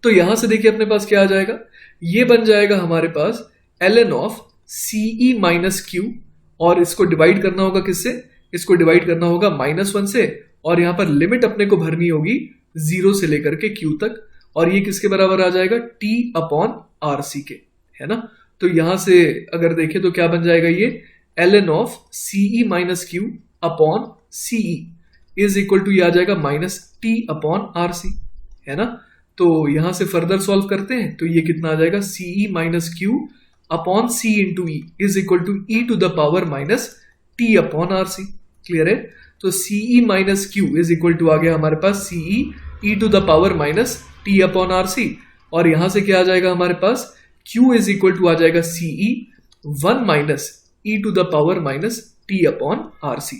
तो यहां से देखिए अपने पास क्या आ जाएगा, ये बन जाएगा हमारे पास ln of CE minus Q, और इसको डिवाइड करना होगा किससे, इसको डिवाइड करना होगा -1 से, और यहां पर लिमिट अपने को भरनी होगी 0 से लेकर के Q तक, और ये किसके बराबर आ जाएगा, T अपॉन RC के, है ना। तो यहां से अगर देखें तो क्या बन जाएगा, ये ln of CE minus Q upon CE is equal to ये आ जाएगा माइनस T अपॉन RC, है ना। तो यहां से फर्दर सॉल्व करते हैं तो ये कितना आ जाएगा, CE minus Q upon C into E is equal to E to the power minus T upon RC। Clear है। तो CE minus Q is equal to आ गया हमारे पास CE E to the power minus T upon RC, और यहां से क्या आ जाएगा हमारे पास, Q इज इक्वल टू आ जाएगा CE 1 minus E to the power minus T upon RC।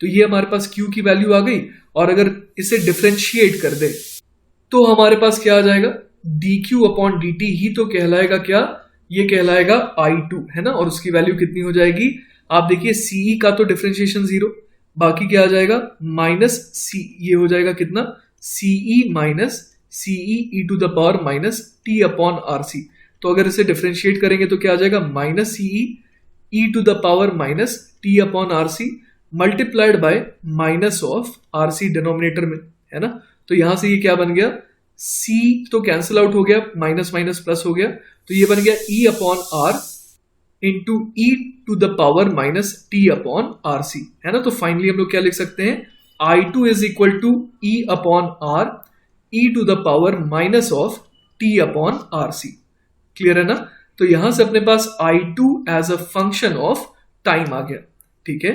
तो ये हमारे पास Q की वैल्यू आ गई, और अगर इसे डिफरेंशिएट कर दे तो हमारे पास क्या आ जाएगा, dq अपॉन dt ही तो कहलाएगा क्या, ये कहलाएगा I2, है ना, और उसकी वैल्यू कितनी हो जाएगी, आप देखिए CE का तो डिफरेंशिएशन 0, बाकी क्या आ जाएगा माइनस C, ये हो जाएगा कितना, CE minus CE e to the power minus T upon RC। तो अगर इसे डिफरेंशिएट करेंगे तो क्या आ जाएगा, minus CE e to the power minus T upon RC multiplied by minus of RC denominator में, है ना। तो यहां से ये क्या बन गया, C तो कैंसिल आउट हो गया, माइनस माइनस प्लस हो गया, तो ये बन गया E upon R into E to the power minus T upon RC, है ना। तो फाइनली हम लोग क्या लिख सकते हैं, I2 is equal to E upon R E to the power minus of T upon RC। Clear है ना। तो यहां से अपने पास I2 as a function of time आ गया, ठीक है।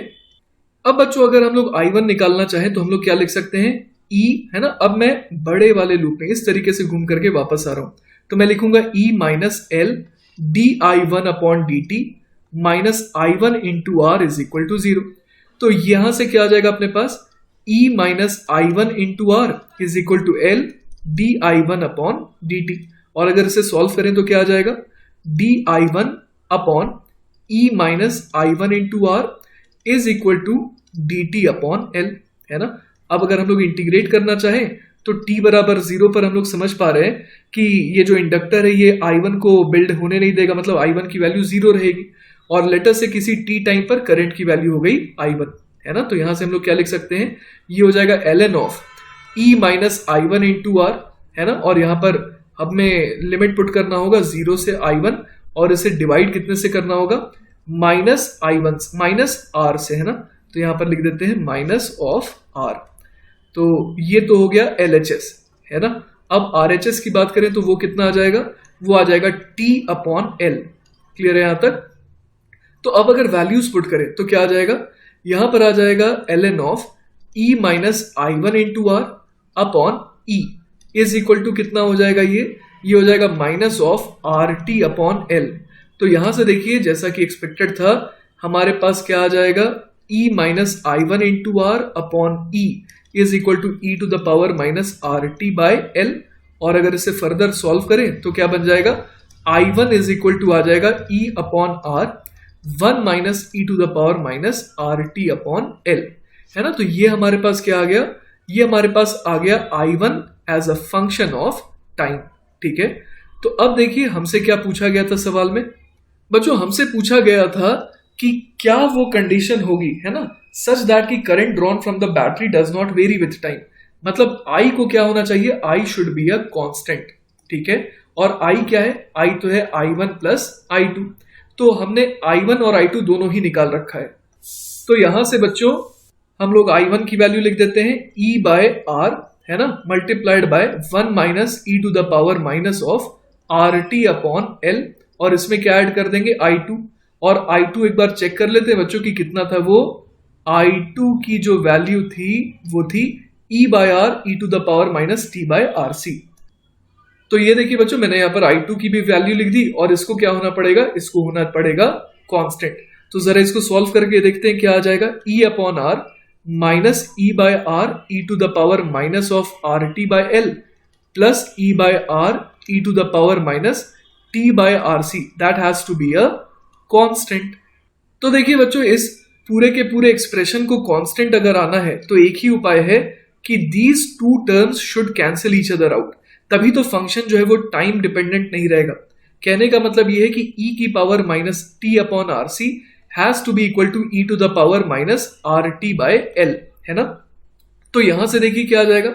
अब बच्चों अगर हम लोग I1 निकालना चाहें तो हम लोग क्या लिख सकते हैं, E, है ना। अब मैं बड़े वाले लूप में इस तरीके से घूम करके वापस आ रहा हूं, तो मैं लिखूंगा E minus L di1 upon dt minus I1 into R is equal to 0। तो यहां से क्या आ जाएगा अपने पास, E minus I1 into R is equal to L D I one upon D T, और अगर इसे सॉल्व करें तो क्या आ जाएगा, D I one upon E minus I one into R is equal to D T upon L, है ना। अब अगर हम लोग इंटीग्रेट करना चाहें तो t बराबर 0 पर हम लोग समझ पा रहे हैं कि ये जो इंडक्टर है ये I1 को बिल्ड होने नहीं देगा, मतलब I1 की वैल्यू 0 रहेगी, और लेटर से किसी t टाइम पर करंट की वैल्यू हो गई I1, है ना। तो यहां से हम लोग क्या लिख सकते हैं, ये हो जाएगा ln of e minus I one into R, है ना। और यहाँ पर हमें लिमिट पुट करना होगा 0 से I1, और इसे डिवाइड कितने से करना होगा, माइनस I1 माइनस r से, है ना। तो यहाँ पर लिख देते हैं माइनस ऑफ r। तो ये तो हो गया LHS, है ना। अब RHS की बात करें तो वो कितना आ जाएगा, वो आ जाएगा T अपॉन L। क्लियर है यहां तक। तो अब अगर वैल्यूज पुट करें तो क्या आ जाएगा, यहां पर आ जाएगा ln of E minus I one into R upon E is equal to कितना हो जाएगा, ये हो जाएगा minus of R T upon L. तो यहां से देखिए जैसा कि एक्सपेक्टेड था, हमारे पास क्या आ जाएगा, E minus I one into R upon E is equal to E to the power minus R T by L. और अगर इसे फर्दर सॉल्व करें तो क्या बन जाएगा, I one is equal to आ जाएगा E upon R one minus E to the power minus R T upon L, है ना। तो ये हमारे पास क्या आ गया, ये हमारे पास आ गया I one as a function of time, ठीक है। तो अब देखिए हमसे क्या पूछा गया था सवाल में, बच्चों हमसे पूछा गया था कि क्या वो कंडीशन होगी, है ना, सच दैट की current drawn from the battery does not very with time. मतलब I को क्या होना चाहिए, I should be a constant, ठीक है। और I क्या है, I तो है I1 प्लस I2। तो हमने I1 और I2 दोनों ही निकाल रखा है। तो यहां से बच्चों हम लोग I1 की वैल्यू लिख देते हैं E बाय R, है ना, multiplied by 1 minus E to the power minus of R T upon L, और इसमें क्या ऐड कर देंगे I2, और I2 एक बार चेक कर लेते हैं बच्चों की कितना था, वो I2 की जो वैल्यू थी वो थी E by R E to the power minus T by R C. तो ये देखिए बच्चों मैंने यहाँ पर I2 की भी वैल्यू लिख दी, और इसको क्या होना पड़ेगा, इसको होना पड़ेगा कांस्टेंट। तो जरा इसको सॉल्व करके देखते हैं क्या आ जाएगा, E upon R minus E by R E to the power minus of R T by L plus E by R E to the power minus T by R C, that has to be a constant. तो देखिए बच्चों इस पूरे के पूरे expression को constant अगर आना है तो एक ही उपाय है कि these two terms should cancel each other out, तभी तो फंक्शन जो है वो टाइम डिपेंडेंट नहीं रहेगा। कहने का मतलब ये है कि e की power minus T upon R C has to be equal to E to the power minus R T by L, है ना। तो यहां से देखिए क्या आ जाएगा,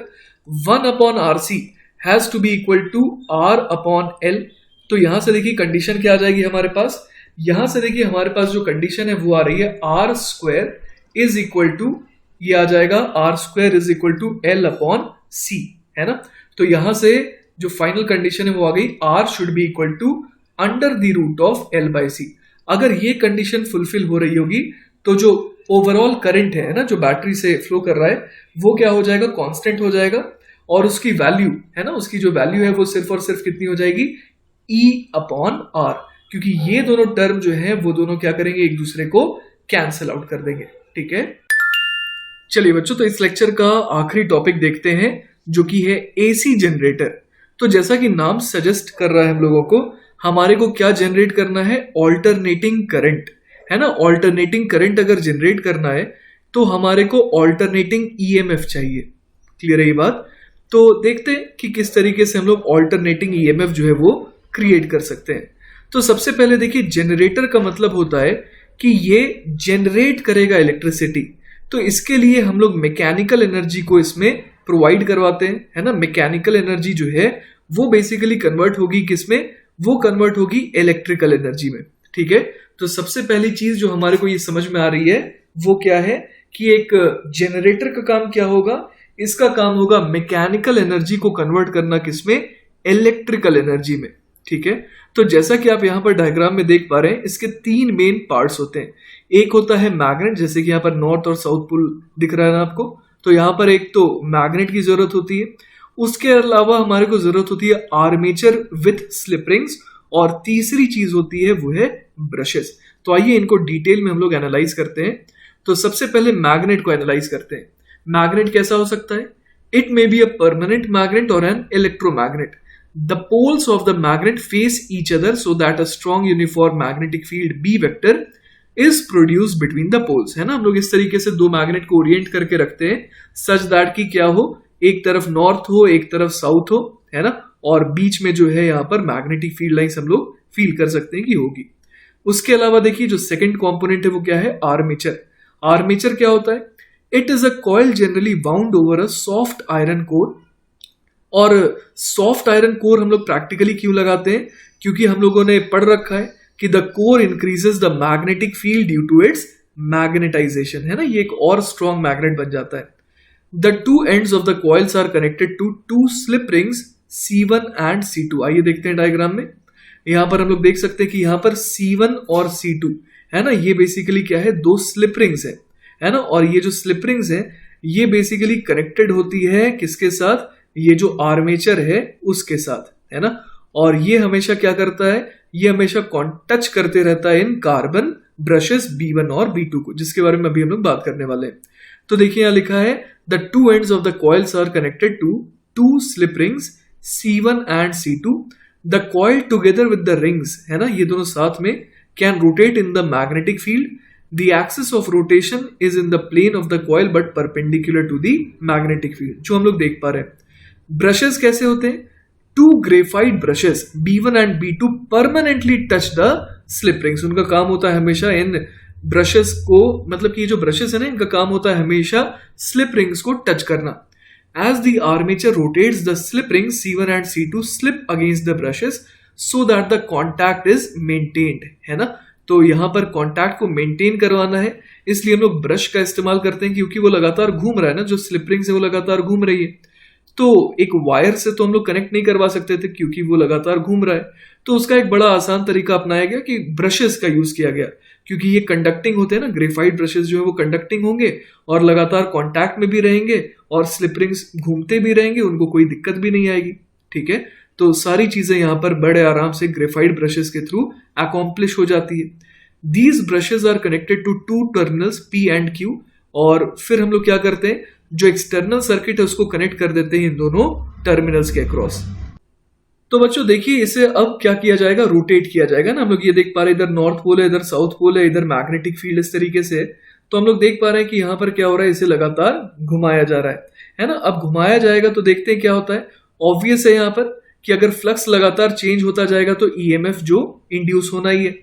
1 upon R C has to be equal to R upon L. तो यहां से देखिए कंडीशन क्या आ जाएगी हमारे पास, यहां से देखिए हमारे पास जो कंडीशन है वो आ रही है R square is equal to, ये आ जाएगा R square is equal to L upon C, है ना। तो यहां से जो फाइनल कंडीशन है वो आ गई, R should be equal to under the root of L by C. अगर ये कंडीशन फुलफिल हो रही होगी तो जो ओवरऑल करंट है ना, जो बैटरी से फ्लो कर रहा है, वो क्या हो जाएगा, कांस्टेंट हो जाएगा, और उसकी वैल्यू है ना, उसकी जो वैल्यू है वो सिर्फ और सिर्फ कितनी हो जाएगी, E अपॉन आर, क्योंकि ये दोनों टर्म जो है वो दोनों क्या करेंगे, एक दूसरे को कैंसिल आउट कर देंगे, ठीक है। चलिए बच्चों तो इस लेक्चर का आखिरी टॉपिक देखते हैं जो कि है एसी जनरेटर। तो जैसा कि नाम सजेस्ट कर रहा है हम लोगों को, हमारे को क्या जनरेट करना है, ऑल्टरनेटिंग करंट, है ना। ऑल्टरनेटिंग करंट अगर जनरेट करना है तो हमारे को ऑल्टरनेटिंग ईएमएफ चाहिए। क्लियर है ये बात। तो देखते हैं कि किस तरीके से हम लोग ऑल्टरनेटिंग ईएमएफ जो है वो क्रिएट कर सकते हैं। तो सबसे पहले देखिए जनरेटर का मतलब होता है कि ये जनरेट करेगा इलेक्ट्रिसिटी, तो इसके लिए हम लोग मैकेनिकल एनर्जी को इसमें प्रोवाइड करवाते हैं, है ना। मैकेनिकल एनर्जी जो है वो बेसिकली कन्वर्ट होगी किसमें, वो कन्वर्ट होगी इलेक्ट्रिकल एनर्जी में, ठीक है। तो सबसे पहली चीज जो हमारे को ये समझ में आ रही है वो क्या है कि एक जनरेटर का काम क्या होगा, इसका काम होगा मैकेनिकल एनर्जी को कन्वर्ट करना किसमें, इलेक्ट्रिकल एनर्जी में, ठीक है। तो जैसा कि आप यहाँ पर डायग्राम में देख पा रहे हैं, इसके तीन मेन पार्ट्स होते हैं। एक होता है मैग्नेट, जैसे कि यहाँ पर नॉर्थ और साउथ पोल दिख रहा है ना आपको, तो यहाँ पर एक तो मैग्नेट की जरूरत होती है, उसके अलावा हमारे को जरूरत होती है आर्मेचर विथ स्लिप रिंग्स, और तीसरी चीज होती है वो है ब्रशेस। तो आइए इनको डिटेल में हम लोग एनालाइज करते हैं। तो सबसे पहले मैग्नेट को एनालाइज करते हैं। मैग्नेट कैसा हो सकता है, It may be a permanent magnet or an electromagnet. The poles of the magnet face each other so that a strong uniform magnetic field B vector is produced between the poles. है ना, हम लोग इस तरीके से दो magnet को Orient करके रखते हैं सच दैट कि क्या हो, एक तरफ नॉर्थ हो एक तरफ साउथ हो, है ना, और बीच में जो है यहाँ पर मैग्नेटिक फील्ड लाइंस हम लोग फील कर सकते हैं कि होगी। उसके अलावा देखिए जो सेकंड कंपोनेंट है वो क्या है, आर्मेचर। आर्मेचर क्या होता है, it is a coil generally bound over a soft iron core. और सॉफ्ट आयरन कोर हम लोग प्रैक्टिकली क्यों लगाते हैं, क्योंकि हम लोगों ने पढ़ रखा है कि the core increases the magnetic field due to its magnetization, है ना, ये एक और स्ट्रॉन्ग मैग्नेट बन जाता है। The two ends of the coils are connected to two slip rings C1 and C2। आइए देखते हैं डायग्राम में। यहां पर हम लोग देख सकते हैं कि यहां पर C1 और C2 है ना, ये बेसिकली क्या है, दो स्लिप रिंग्स है ना, और ये जो स्लिप रिंग्स है ये बेसिकली कनेक्टेड होती है किसके साथ, ये जो आर्मेचर है उसके साथ, है ना, और ये हमेशा क्या करता है, ये हमेशा टच करते रहता है इन कार्बन ब्रशेस B1 और B2 को, जिसके बारे में अभी हम लोग बात करने वाले हैं। तो देखिए यहां लिखा है the two ends of the coils are connected to two slip rings C1 and C2। The coil together with the rings, है ना, ये दोनों साथ में can rotate in the magnetic field. The axis of rotation is in the plane of the coil but perpendicular to the magnetic field, जो हम लोग देख पा रहे हैं। ब्रशेस कैसे होते हैं, two graphite brushes B1 and B2 permanently touch the slip rings. उनका काम होता है हमेशा इन ब्रशेस को, मतलब कि ये जो ब्रशेस है ना इनका काम होता है हमेशा स्लिप रिंग्स को टच करना। As the armature rotates, the slip rings C1 and C2 slip against the brushes so that the contact is maintained, है ना, तो यहां पर कॉन्टैक्ट को मेंटेन करवाना है, इसलिए हम लोग ब्रश का इस्तेमाल करते हैं क्योंकि वो लगातार घूम रहा है ना, जो स्लिप रिंग्स है वो लगातार घूम रही है। तो एक वायर से तो हम लोग कनेक्ट नहीं करवा सकते थे क्योंकि वो लगातार घूम रहा है, तो उसका एक बड़ा आसान तरीका अपनाया गया कि ब्रशेस का यूज किया गया, क्योंकि ये कंडक्टिंग होते हैं ना, ग्रेफाइट ब्रशेस जो है वो कंडक्टिंग होंगे और लगातार कॉन्टैक्ट में भी रहेंगे और स्लिप रिंग्स घूमते भी रहेंगे, उनको कोई दिक्कत भी नहीं आएगी। ठीक है, तो सारी चीजें यहाँ पर बड़े आराम से ग्रेफाइट ब्रशेस के थ्रू अकॉम्प्लिश हो जाती है। These brushes are connected to two terminals P and Q, और फिर हम लोग क्या करते हैं, जो एक्सटर्नल सर्किट है उसको कनेक्ट कर देते हैं इन दोनों टर्मिनल्स के अक्रॉस। तो बच्चों देखिए इसे अब क्या किया जाएगा, रोटेट किया जाएगा ना। हम लोग ये देख पा रहे हैं इधर नॉर्थ पोल है, इधर साउथ पोल है, इधर मैग्नेटिक फील्ड इस तरीके से है, तो हम लोग देख पा रहे हैं कि यहाँ पर क्या हो रहा है, इसे लगातार घुमाया जा रहा है ना। अब घुमाया जाएगा तो देखते हैं क्या होता है। ऑब्वियस है यहाँ पर कि अगर फ्लक्स लगातार चेंज होता जाएगा तो ईएमएफ जो इंड्यूस होना ही है।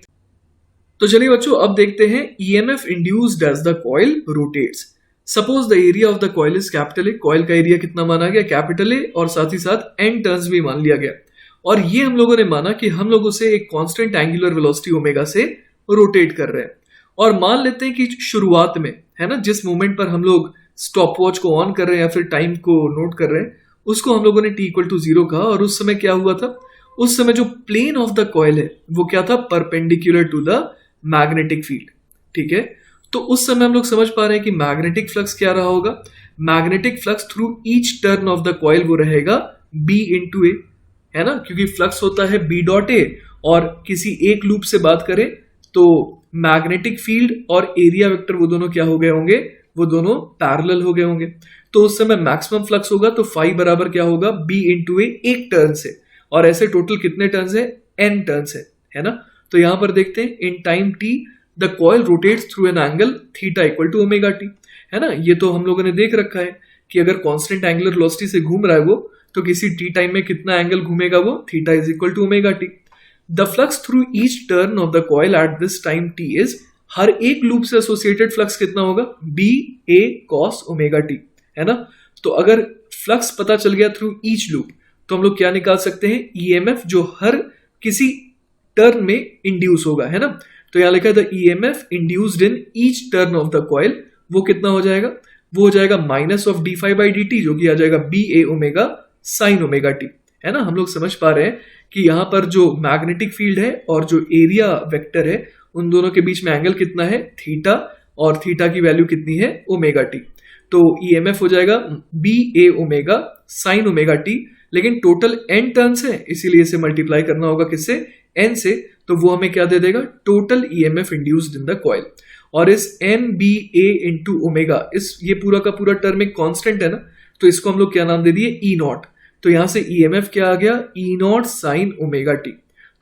तो चलिए बच्चों अब देखते हैं EMF induced as the coil rotates। Suppose the area of the coil is capital A, coil का एरिया कितना माना गया, कैपिटल ए, और साथ ही साथ n टर्न्स भी मान लिया गया, और ये हम लोगों ने माना कि हम लोग उसे एक कांस्टेंट एंगुलर वेलोसिटी ओमेगा से रोटेट कर रहे हैं। और मान लेते हैं कि शुरुआत में, है ना, जिस मोमेंट पर हम लोग स्टॉप वॉच को ऑन कर रहे हैं या फिर टाइम को नोट कर रहे हैं, उसको हम लोगों ने t=0 कहा, और उस समय क्या हुआ था, उस समय जो प्लेन ऑफ द कॉइल है वो क्या था, perpendicular to the magnetic field. ठीक है, तो उस समय हम लोग समझ पा रहे हैं कि मैग्नेटिक फ्लक्स क्या रहा होगा, magnetic flux through each turn of the coil वो रहेगा B इंटू ए, है ना, क्योंकि फ्लक्स होता है B डॉट ए, और किसी एक लूप से बात करें तो मैग्नेटिक फील्ड और एरिया वेक्टर वो दोनों क्या हो गए होंगे, वो दोनों पैरेलल हो गए होंगे, तो उस समय मैक्सिमम फ्लक्स होगा तो फाई बराबर क्या होगा, B इंटू ए एक टर्न से, और ऐसे टोटल कितने टर्न्स है, n टर्न्स है ना। तो यहां पर देखते हैं in time t the coil rotates through an angle theta equal to omega T, है ना। ये तो हम लोगों ने देख रखा है कि अगर कांस्टेंट एंगुलर वेलोसिटी से घूम रहा है वो, तो किसी t टाइम में कितना एंगल घूमेगा वो, theta is equal to omega T. The flux through each turn of the coil at this time t is, हर एक लूप से एसोसिएटेड फ्लक्स कितना होगा, b a cos omega T, है ना। तो अगर फ्लक्स पता चल गया थ्रू ईच लूप, तो हम लोग क्या निकाल सकते हैं, EMF जो हर किसी टर्न में इंड्यूस होगा, है ना। तो यहां लिखा है the EMF induced in each turn of the coil, वो कितना हो जाएगा, वो हो जाएगा माइनस ऑफ d∅dt, जो कि आ जाएगा BA omega sine omega T, है ना। हम लोग समझ पा रहे हैं कि यहाँ पर जो मैग्नेटिक फील्ड है और जो एरिया वेक्टर है उन दोनों के बीच में एंगल कितना है, थीटा, और थीटा की वैल्यू कितनी है, ओमेगा टी। तो EMF हो जाएगा BA omega sine omega T, लेकिन टोटल n टर्न्स है इसीलिए इसे मल्टीप्लाई करना होगा किससे, n से, तो वो हमें क्या दे देगा, total EMF induced in the coil. और इस NBA इंटू ओमेगा, इस ये पूरा का पूरा टर्म एक कांस्टेंट है ना, तो इसको हम लोग क्या नाम दे दिए, ई नॉट। तो यहां से ईएमएफ क्या आ गया, ई नॉट साइन ओमेगा टी।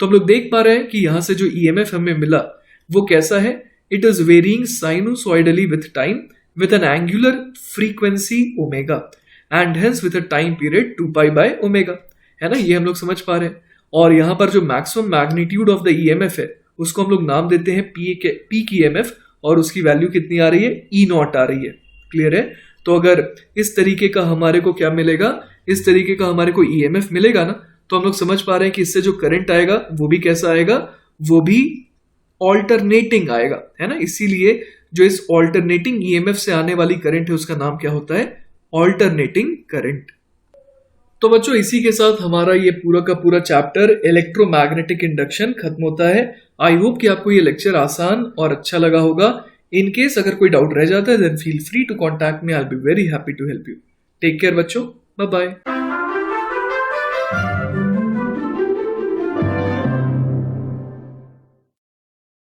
तो हम लोग देख पा रहे हैं कि यहां से जो ईएमएफ हमें मिला वो कैसा है, it is varying sinusoidally with time with an angular frequency omega and hence with a time period 2 pi by omega, है ना, ये हम लोग समझ पा रहे हैं। और यहां पर जो maximum magnitude of the EMF है उसको हम लोग नाम देते हैं पीक ईएमएफ, और उसकी वैल्यू कितनी आ रही है, ई नॉट आ रही है। क्लियर है। तो अगर इस तरीके का हमारे को क्या मिलेगा, इस तरीके का हमारे को ईएमएफ मिलेगा ना, तो हम लोग समझ पा रहे हैं कि इससे जो करंट आएगा वो भी कैसा आएगा, वो भी ऑल्टरनेटिंग आएगा, है ना। इसीलिए जो इस ऑल्टरनेटिंग ईएमएफ से आने वाली करंट है उसका नाम क्या होता है, ऑल्टरनेटिंग करंट। तो बच्चों इसी के साथ हमारा ये पूरा का पूरा चैप्टर इलेक्ट्रोमैग्नेटिक इंडक्शन खत्म होता है। आई होप कि आपको ये लेक्चर आसान और अच्छा लगा होगा। इन केस अगर कोई डाउट रह जाता है then feel free to contact me, I will be very happy to help you. Take care बच्चों, बाय बाय।